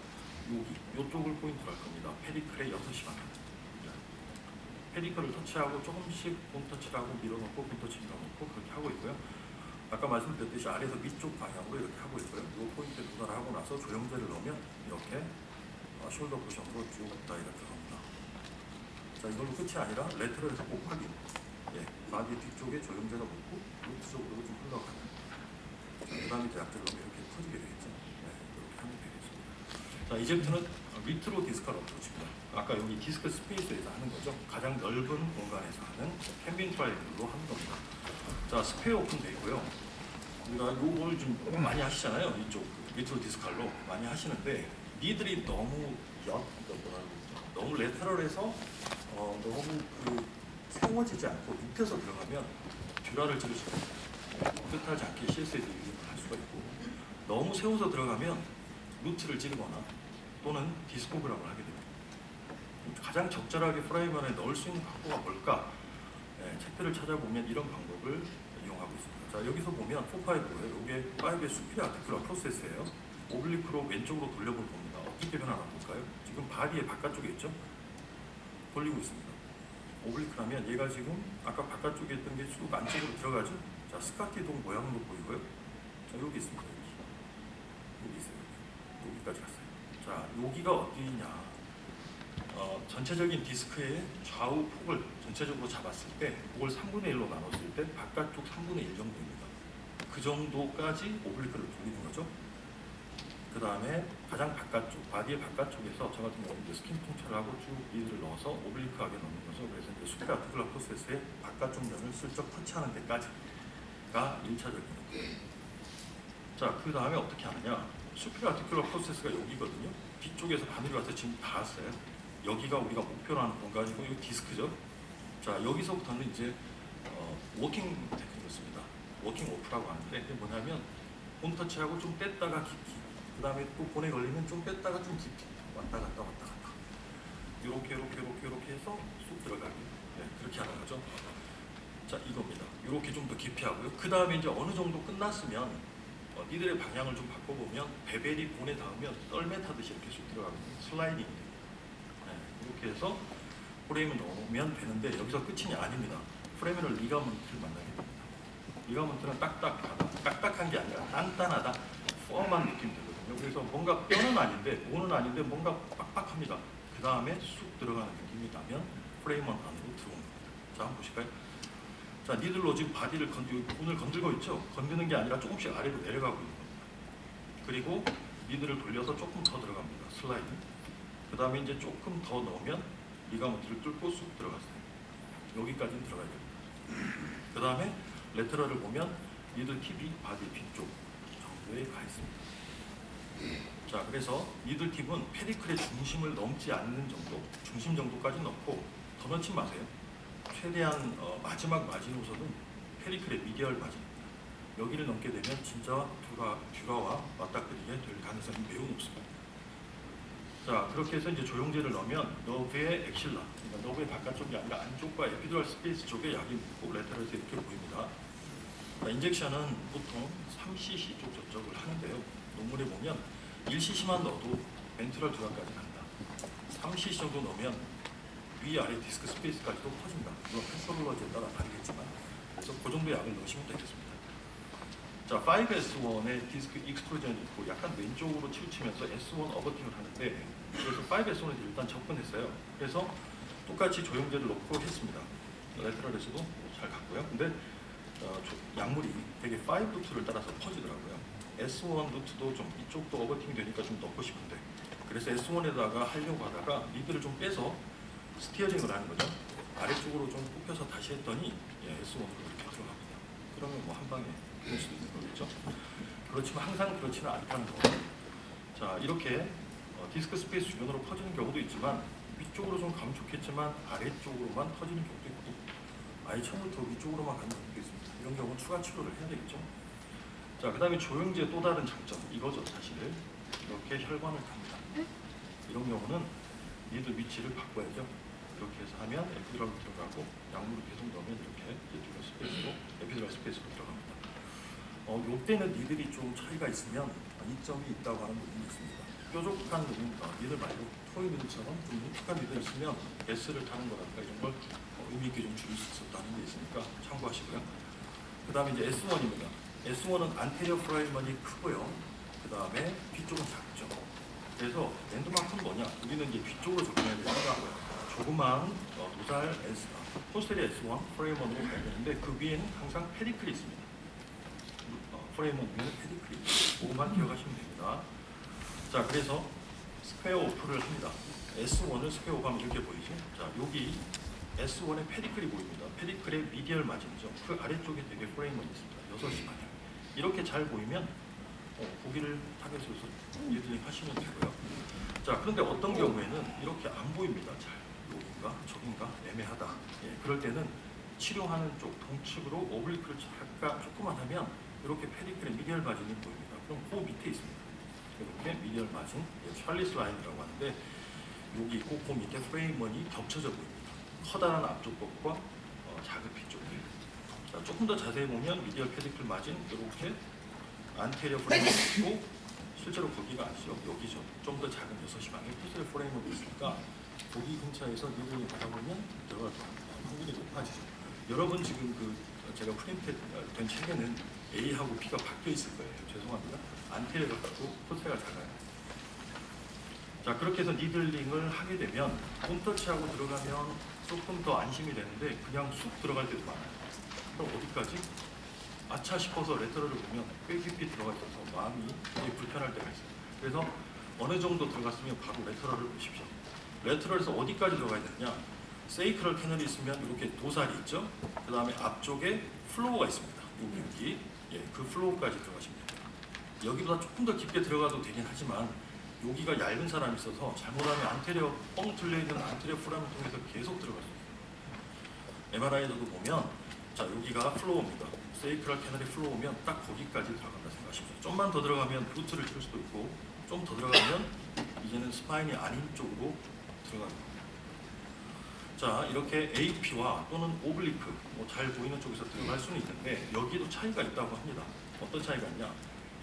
이쪽을 포인트로 할 겁니다. 페리클의 6시 방향. 페리클을 터치하고 조금씩 본 터치를 하고 밀어넣고 본 터치 밀어넣고 그렇게 하고 있고요. 아까 말씀드렸듯이 아래에서 밑쪽 방향으로 이렇게 하고 있고요. 이 포인트에 도달하고 나서 조영제를 넣으면 이렇게 숄더 포션으로 쭉 다이렉트 합니다. 자, 이걸로 끝이 아니라 레터럴에서 꼭 확인. 바디 뒤쪽에 조영제가 붙고 루트 쪽으로 좀 흘러가는. 그 다음에 이제 약제를 넣으면 이렇게 터지게 되겠죠. 이렇게 하면 되겠습니다. 자, 이제부터는 밑으로 디스크를 어프로치입니다. 아까 여기 디스크 스페이스에서 하는 거죠. 가장 넓은 공간에서 하는 캠빈 트라이앵글로 하는 겁니다. 자, 스페어 오픈 되고요. 우리가 요걸 좀 많이 하시잖아요. 이쪽 밑으로 디스칼로 많이 하시는데 니들이 너무 너무 레터럴에서 너무 세워지지 않고 밑에서 들어가면 듀라를 찍을 수가 있고 뜻하지 않게 CSAD 유입을 할 수가 있고 너무 세워서 들어가면 루트를 찌르거나 또는 디스코그램을 하게 됩니다. 가장 적절하게 프레임 안에 넣을 수 있는 방법가 뭘까? 책들을 찾아보면 이런 방법을 이용하고 있습니다. 자, 여기서 보면 4-5고요. 이게 5의 수피리어 아티큘러 프로세스예요. 오블리크로 왼쪽으로 돌려볼 겁니다. 어떻게 변화나 볼까요? 지금 바디의 바깥쪽에 있죠? 돌리고 있습니다. 오블리크라면 얘가 지금 아까 바깥쪽에 있던 게 쭉 안쪽으로 들어가죠? 자, 스카티동 모양도 보이고요. 자, 여기 있습니다. 여기 있어요. 여기까지 갔어요. 자, 여기가 어디냐? 전체적인 디스크의 좌우 폭을 전체적으로 잡았을 때 그걸 3분의 1로 나눴을 때 바깥쪽 3분의 1 정도입니다. 그 정도까지 오블리크를 돌리는 거죠. 그 다음에 가장 바깥쪽, 바디의 바깥쪽에서 저 같은 경우는 스킨 통찰을 하고 쭉 이를 넣어서 오블리크하게 넣는 거죠. 그래서 이제 수페 아티큘러 프로세스의 바깥쪽 면을 슬쩍 터치하는 데까지가 1차적입니다. 자, 그 다음에 어떻게 하느냐? 수페 아티큘러 프로세스가 여기거든요. 뒤쪽에서 바늘이 와서 지금 닿았어요. 여기가 우리가 목표로 하는 공간이고 이 디스크죠. 자, 여기서부터는 이제 워킹 테크닉이었습니다. 워킹 오프라고 하는데 이게 뭐냐면 본 터치하고 좀 뺐다가 깊이, 그 다음에 또 본에 걸리면 좀 뺐다가 좀 깊이 왔다 갔다 이렇게 해서 쑥 들어가기. 그렇게 하는 거죠. 자, 이겁니다. 이렇게 좀 더 깊이 하고요. 그 다음에 이제 어느 정도 끝났으면 니들의 방향을 좀 바꿔보면 베벨이 본에 닿으면 썰매 타듯이 이렇게 쑥 들어가거든요. 슬라이딩. 이렇게 해서 프레임을 넣으면 되는데 여기서 끝이 아닙니다. 프레임을 리가먼트를 만나게 됩니다. 리가먼트는 딱딱한 게 아니라 단단하다, 펌한 느낌이 들거든요. 그래서 뭔가 뼈는 아닌데 모는 아닌데 뭔가 빡빡합니다. 그 다음에 쑥 들어가는 느낌이 나면 프레임은 안으로 들어오는 겁니다. 자, 한번 보실까요? 자, 니들로 지금 바디를 본을 건들고 있죠? 건드는 게 아니라 조금씩 아래로 내려가고 있는 겁니다. 그리고 니들을 돌려서 조금 더 들어갑니다. 슬라이딩. 그 다음에 이제 조금 더 넣으면 리가먼트를 뚫고 쑥 들어갔어요. 여기까지는 들어가야 됩니다. 그 다음에 레터럴을 보면 니들 팁이 바디 뒤쪽 정도에 가 있습니다. 자, 그래서 니들 팁은 페리클의 중심을 넘지 않는 정도, 중심 정도까지 넣고 더 넣지 마세요. 최대한 마지막 마지노선은 페리클의 미디얼 마진입니다. 여기를 넘게 되면 진짜 듀라와 맞닥뜨리게 될 가능성이 매우 높습니다. 자, 그렇게 해서 이제 조영제를 넣으면 너브의 엑실라, 그러니까 너브의 바깥쪽이 아니라 안쪽과 에피두랄 스페이스 쪽에 약이 묻고 레터럴에서 이렇게 보입니다. 자, 인젝션은 보통 3cc 쪽 접촉을 하는데요. 논문에 보면 1cc만 넣어도 벤트럴 두각까지 간다. 3cc 정도 넣으면 위아래 디스크 스페이스까지도 퍼진다. 물론 패스로러지에 따라 다르겠지만, 그래서 그 정도 약을 넣으시면 되겠습니다. 자, 5S1의 디스크 익스트루전이 있고 약간 왼쪽으로 치우치면서 S1 어버팅을 하는데, 그래서 5S1에 일단 접근했어요. 그래서 똑같이 조영제를 넣고 했습니다. 레터럴에서도 잘 갔고요. 근데 약물이 되게 5 루트를 따라서 퍼지더라고요. S1 루트도 좀 이쪽도 어버팅이 되니까 좀 넣고 싶은데, 그래서 S1에다가 하려고 하다가 리드를 좀 빼서 스티어링을 하는 거죠. 아래쪽으로 좀 굽혀서 다시 했더니 S1으로 이렇게 들어갑니다. 그러면 뭐 한 방에 될 수도 있는 거겠죠. 그렇지만 항상 그렇지는 않다는 거. 자, 이렇게 디스크 스페이스 주변으로 퍼지는 경우도 있지만 위쪽으로 좀 가면 좋겠지만 아래쪽으로만 퍼지는 경우도 있고 아예 처음부터 위쪽으로만 가는 경우도 있습니다. 이런 경우는 추가 치료를 해야 되겠죠. 자, 그 다음에 조영제의 또 다른 장점 이거죠. 사실 이렇게 혈관을 갑니다. 이런 경우는 얘도 위치를 바꿔야죠. 이렇게 해서 하면 에피드럴로 들어가고 약물을 계속 넣으면 이렇게 에피드럴 스페이스로 들어갑니다. 요때는 니들이 좀 차이가 있으면 이점이 있다고 하는 부분이 있습니다. 뾰족한 니들 말고 토이 니들처럼 좀 뭉툭한 니들 있으면 S를 타는 거라든가 이런 걸 의미 있게 좀 줄일 수 있었다는 게 있으니까 참고하시고요. 그 다음에 이제 S1입니다. S1은 안테리어 프라이머니 크고요. 그 다음에 뒤쪽은 작죠. 그래서 랜드마크는 뭐냐? 우리는 이제 뒤쪽으로 접근해야 되니까 조그만 도살 포스테리어 S1 프레이먼으로 가야 되는데 그 위에는 항상 페디클이 있습니다. 프레이먼 위에는 페디클이 그것만 기억하시면 됩니다. 자, 그래서 스퀘어 오프를 합니다. S1을 스퀘어 오프하면 이렇게 보이죠? 자, 여기 S1의 페디클이 보입니다. 페디클의 미디얼 마진이죠. 그 아래쪽에 되게 프레이먼이 있습니다. 6시 방향. 이렇게 잘 보이면 고기를 타겟으로 리들링 하시면 되고요. 자, 그런데 어떤 경우에는 이렇게 안 보입니다. 잘 여긴가 저긴가 애매하다. 예, 그럴 때는 치료하는 쪽 동측으로 오블리크를 잠깐 조금만 하면 이렇게 페디클의 미디얼 마진이 보입니다. 그럼 그 밑에 있습니다. 이렇게 미디얼 마진, 찰리스 라인이라고 하는데 여기 있고 그 밑에 프레이먼이 겹쳐져 보입니다. 커다란 앞쪽 것과 자급히 쪽이. 자, 조금 더 자세히 보면 미디얼 페디클 마진 이렇게 안테리어 프레임이 있고 실제로 거기가 아니죠. 여기죠. 좀 더 작은 6시 방에 포스테리어 프레임이 있으니까 거기 근처에서 리들링 하다 보면 들어갈 확률이 높아지죠. 여러분 지금 제가 프린트 된 책에는 A하고 B가 바뀌어 있을 거예요. 죄송합니다. 안테리어가 크고 포스테리어가 작아요. 자, 그렇게 해서 니들링을 하게 되면 홈터치하고 들어가면 조금 더 안심이 되는데 그냥 쑥 들어갈 때도 많아요. 그럼 어디까지? 아차 싶어서 레터럴을 보면 꽤 깊이 들어가 있어서 마음이 되게 불편할 때가 있어요. 그래서 어느 정도 들어갔으면 바로 레터럴을 보십시오. 레터럴에서 어디까지 들어가야 되느냐? 세이크럴 캐널이 있으면 이렇게 도살이 있죠. 그 다음에 앞쪽에 플로어가 있습니다. 여기 그 플로어까지 들어가시면 됩니다. 여기보다 조금 더 깊게 들어가도 되긴 하지만 여기가 얇은 사람이 있어서 잘못하면 안테리어 뻥 뚫려있는 안테리어 프라임을 통해서 계속 들어갈 수 있어요. MRI에서도 보면 자, 여기가 플로어입니다. 세이크럴 캐널이 플로어면 딱 거기까지 들어간다 생각하시면 좀만 더 들어가면 루트를 칠 수도 있고 좀 더 들어가면 이제는 스파인이 아닌 쪽으로 들어갑니다. 자, 이렇게 AP와 또는 오블리크 잘 보이는 쪽에서 들어갈 수는 있는데 여기도 차이가 있다고 합니다. 어떤 차이가 있냐?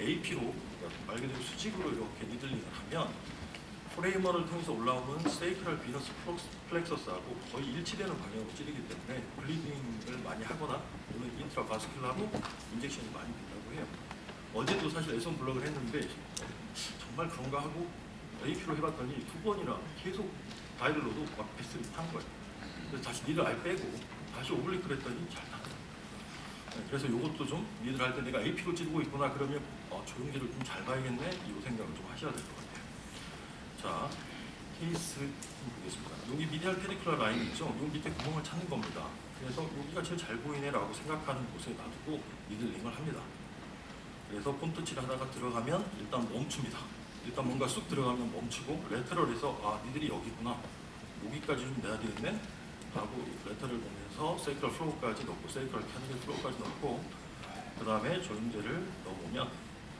AP로 말 그대로 수직으로 이렇게 니들링을 하면 프레이머를 통해서 올라오는 세이크럴 비너스 플렉서스하고 거의 일치되는 방향으로 찌르기 때문에 블리딩을 많이 하거나 또는 인트라바스큘라로 인젝션이 많이 된다고 해요. 어제도 사실 에선 블럭을 했는데 정말 그런가 하고 AP로 해봤더니 2번이나 계속 다이를로도 막 베스트를 타는 거예요. 그래서 다시 니들 알 빼고 다시 오블리크를 했더니 잘 타더라고요. 그래서 이것도 좀 니들 할 때 내가 AP로 찌르고 있구나 그러면 조용히를 좀 잘 봐야겠네 이 생각을 좀 하셔야 될 것 같아요. 자, 케이스 보겠습니다. 여기 미디얼 페디큘러 라인 있죠? 여기 밑에 구멍을 찾는 겁니다. 그래서 여기가 제일 잘 보이네라고 생각하는 곳에 놔두고 니들링을 합니다. 그래서 폼터치를 하다가 들어가면 일단 멈춥니다. 일단 뭔가 쑥 들어가면 멈추고 레터럴에서 니들이 여기구나. 여기까지 좀 내야 되겠네? 하고 레터를 보면서 세이크럴 플로우까지 넣고 세이크럴 캐널 플로우까지 넣고 그 다음에 조임제를 넣어보면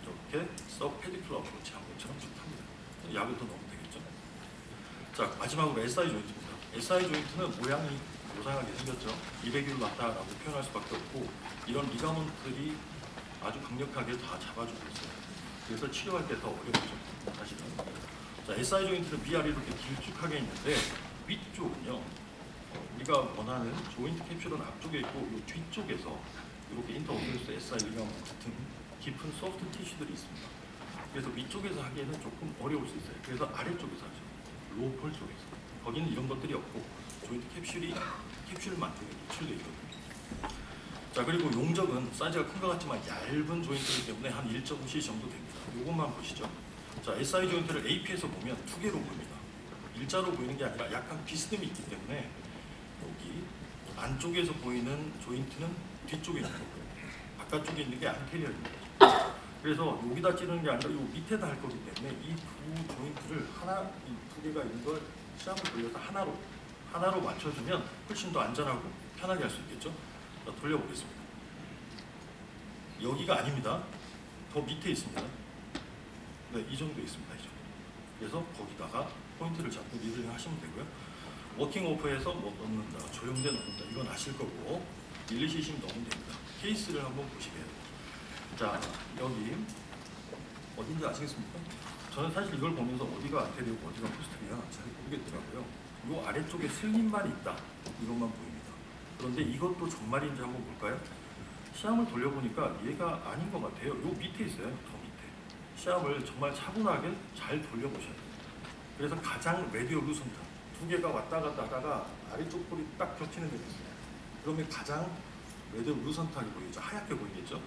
이렇게 서페디큘러 어프로치 한 것처럼 좀 탑니다. 약을 더 넣으면 되겠죠. 자, 마지막으로 SI 조인트입니다. SI 조인트는 모양이 요상하게 생겼죠. 이레귤라다라고 표현할 수밖에 없고 이런 리가먼트들이 아주 강력하게 다 잡아주고 있어요. 그래서 치료할 때 더 어렵죠. 사실은. 자, SI 조인트는 위아래 이렇게 길쭉하게 있는데 위쪽은요. 우리가 원하는 조인트 캡슐은 앞쪽에 있고 이 뒤쪽에서 이렇게 인터오세우스 SI 리가먼트 같은 깊은 소프트 티슈들이 있습니다. 그래서 위쪽에서 하기에는 조금 어려울 수 있어요. 그래서 아래쪽에서 하죠. 로컬 쪽에서. 거기는 이런 것들이 없고 조인트 캡슐만 노출되어 있거든요. 자, 그리고 용적은 사이즈가 큰 것 같지만 얇은 조인트이기 때문에 한 1.5cm 정도 됩니다. 이것만 보시죠. 자, SI 조인트를 AP에서 보면 두 개로 보입니다. 일자로 보이는 게 아니라 약간 비스듬히 있기 때문에 여기 안쪽에서 보이는 조인트는 뒤쪽에 있는 거고요. 바깥쪽에 있는 게 안테리어입니다. 그래서 여기다 찌르는 게 아니라 이 밑에다 할 거기 때문에 이 두 조인트를 이 두 개가 있는 걸 시합을 돌려서 하나로 맞춰주면 훨씬 더 안전하고 편하게 할 수 있겠죠. 자, 돌려보겠습니다. 여기가 아닙니다. 더 밑에 있습니다. 네, 이 정도 있습니다. 이 정도. 그래서 거기다가 포인트를 잡고 니들링 하시면 되고요. 워킹 오프에서 뭐 넣는다, 조용제 넣는다, 이건 아실 거고 1,2cc 넣으면 됩니다. 케이스를 한번 보시게요. 자, 여기 어딘지 아시겠습니까? 저는 사실 이걸 보면서 어디가 안테리어고 어디가 포스트리야 잘 모르겠더라고요. 이 아래쪽에 슬림만 있다, 이것만 보입니다. 그런데 이것도 정말인지 한번 볼까요? 시험을 돌려보니까 얘가 아닌 것 같아요. 요 밑에 있어요. 더 밑에. 시험을 정말 차분하게 잘 돌려보셔야 돼요. 그래서 가장 레디오 루선타 두 개가 왔다 갔다 하다가 아래쪽 볼이 딱 겹치는 데가 있어요. 그러면 가장 레디오 루선타하게 보이죠. 하얗게 보이겠죠.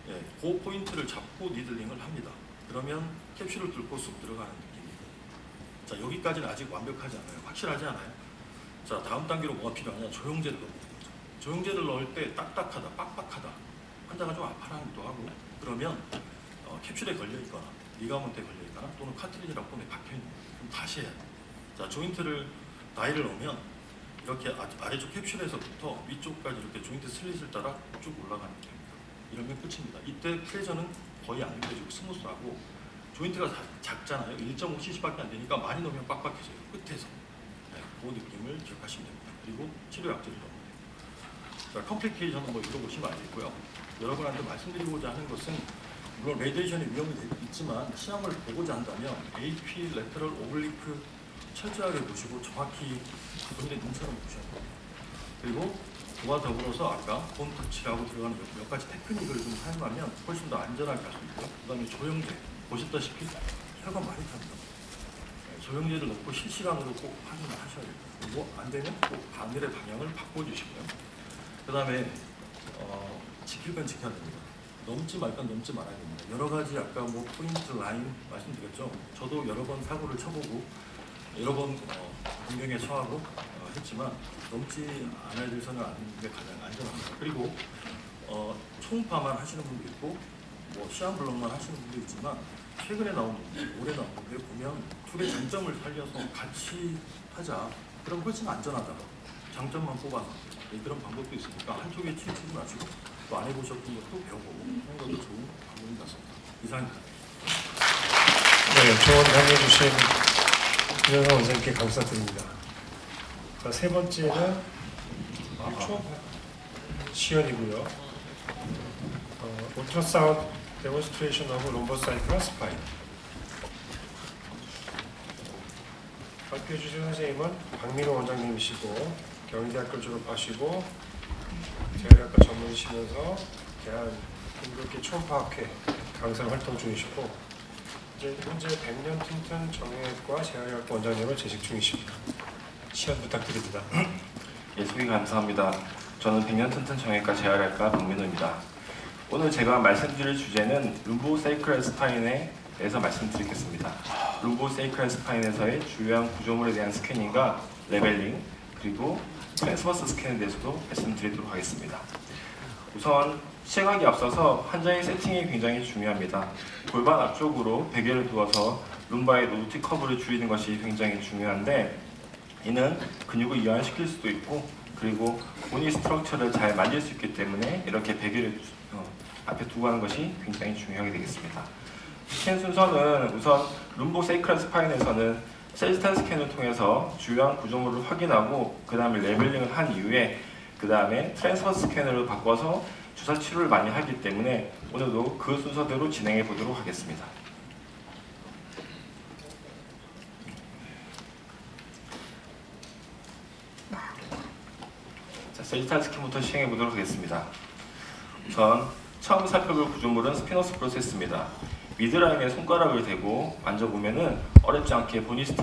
예, 그 포인트를 잡고 니들링을 합니다. 그러면 캡슐을 뚫고 쑥 들어가는 느낌이에요. 자, 여기까지는 아직 완벽하지 않아요. 확실하지 않아요. 자, 다음 단계로 뭐가 필요하냐? 조영제를 넣는 거죠. 조영제를 넣을 때 딱딱하다, 빡빡하다, 환자가 좀 아파하기도 하고 그러면 캡슐에 걸려있거나 리가먼트에 걸려있거나 또는 카트리지라고 폰에 박혀있는 거예요. 그럼 다시 해야 돼요. 자, 조인트를 나이를 넣으면 이렇게 아래쪽 캡슐에서부터 위쪽까지 이렇게 조인트 슬릿을 따라 쭉 올라가는 겁니다. 이러면 끝입니다. 이때 프레저는 거의 안 느껴지고 스무스하고 조인트가 작잖아요. 1.5cc밖에 안 되니까 많이 넣으면 빡빡해져요. 끝에서. 네, 그 느낌을 기억하시면 됩니다. 그리고 치료 약제를 넣으면 돼요. 자, 컴플리케이션은 뭐 읽어보시면 알겠고요. 여러분한테 말씀드리고자 하는 것은 물론 레디에이션의 위험이 있지만 시험을 보고자 한다면 AP, 레터럴, 오블리크 철저하게 보시고 정확히 본인의 눈처럼 보셔야 됩니다. 그리고 그와 더불어서 아까 본 터치라고 들어가는 몇 가지 테크닉을 좀 사용하면 훨씬 더 안전하게 할 수 있고요. 그 다음에 조영제, 보셨다시피 혈관 많이 탑니다. 조영제를 넣고 실시간으로 꼭 확인을 하셔야 됩니다. 그리고 안 되면 꼭 바늘의 방향을 바꿔주시고요. 그 다음에 지킬 건 지켜야 됩니다. 넘지 말 건 넘지 말아야 됩니다. 여러 가지 아까 뭐 포인트 라인 말씀드렸죠. 저도 여러 번 사고를 쳐보고 여러 번 공경에 처하고 했지만 넘지 않아야 될 선을 아는 게 가장 안전합니다. 그리고 초음파만 하시는 분도 있고 뭐 시험 블록만 하시는 분도 있지만 최근에 나온 분들, 올해 나온 분들 보면 둘의 장점을 살려서 같이 하자. 그럼 훨씬 안전하다. 장점만 뽑아서 그런 방법도 있으니까 한쪽에 치우치지 마시고 또 안 해보셨던 것도 배워보고 하는 것도 좋은 방법인 것 같습니다. 이상입니다. 네, 조언 해주신 김영상 원장님께 감사드립니다. 자, 세 번째는 시연이고요. 울트라사운드 데몬스트레이션 오브 롬보사이클 스파인. 발표해 주신 선생님은 박민호 원장님이시고 경희대학교 졸업하시고 재활학과 전문이시면서 대한인국계 초음파학회 강사 활동 중이시고 이제 현재 100년 튼튼 정형외과 재활학과 원장님을 재직 중이십니다. 시연 부탁드립니다. 예, 소개 감사합니다. 저는 100년 튼튼 정형외과 재활학과 박민호입니다. 오늘 제가 말씀드릴 주제는 룸보세이크럴 스파인에 대해서 말씀드리겠습니다. 룸보세이크럴 스파인에서의 주요한 구조물에 대한 스캐닝과 레벨링 그리고 트랜스버스 스캔에 대해서도 말씀드리도록 하겠습니다. 우선 시행하기 앞서서 환자의 세팅이 굉장히 중요합니다. 골반 앞쪽으로 베개를 두어서 룸바의 로보틱 커브를 줄이는 것이 굉장히 중요한데 이는 근육을 이완시킬 수도 있고 그리고 보니 스트럭처를 잘 만질 수 있기 때문에 이렇게 베개를 앞에 두고 하는 것이 굉장히 중요하게 되겠습니다. 스캔 순서는 우선 룸보세이크럴 스파인에서는 세지탈 스캔을 통해서 주요한 구조물을 확인하고 그 다음에 레벨링을 한 이후에 그 다음에 트랜스퍼 스캐너로 바꿔서 주사 치료를 많이 하기 때문에 오늘도 그 순서대로 진행해 보도록 하겠습니다. 자, 세지탈 스캔부터 시행해 보도록 하겠습니다. 우선 처음 살펴볼 구조물은 스피너스 프로세스입니다. 미드라인에 손가락을 대고 만져보면은 어렵지 않게 보니스트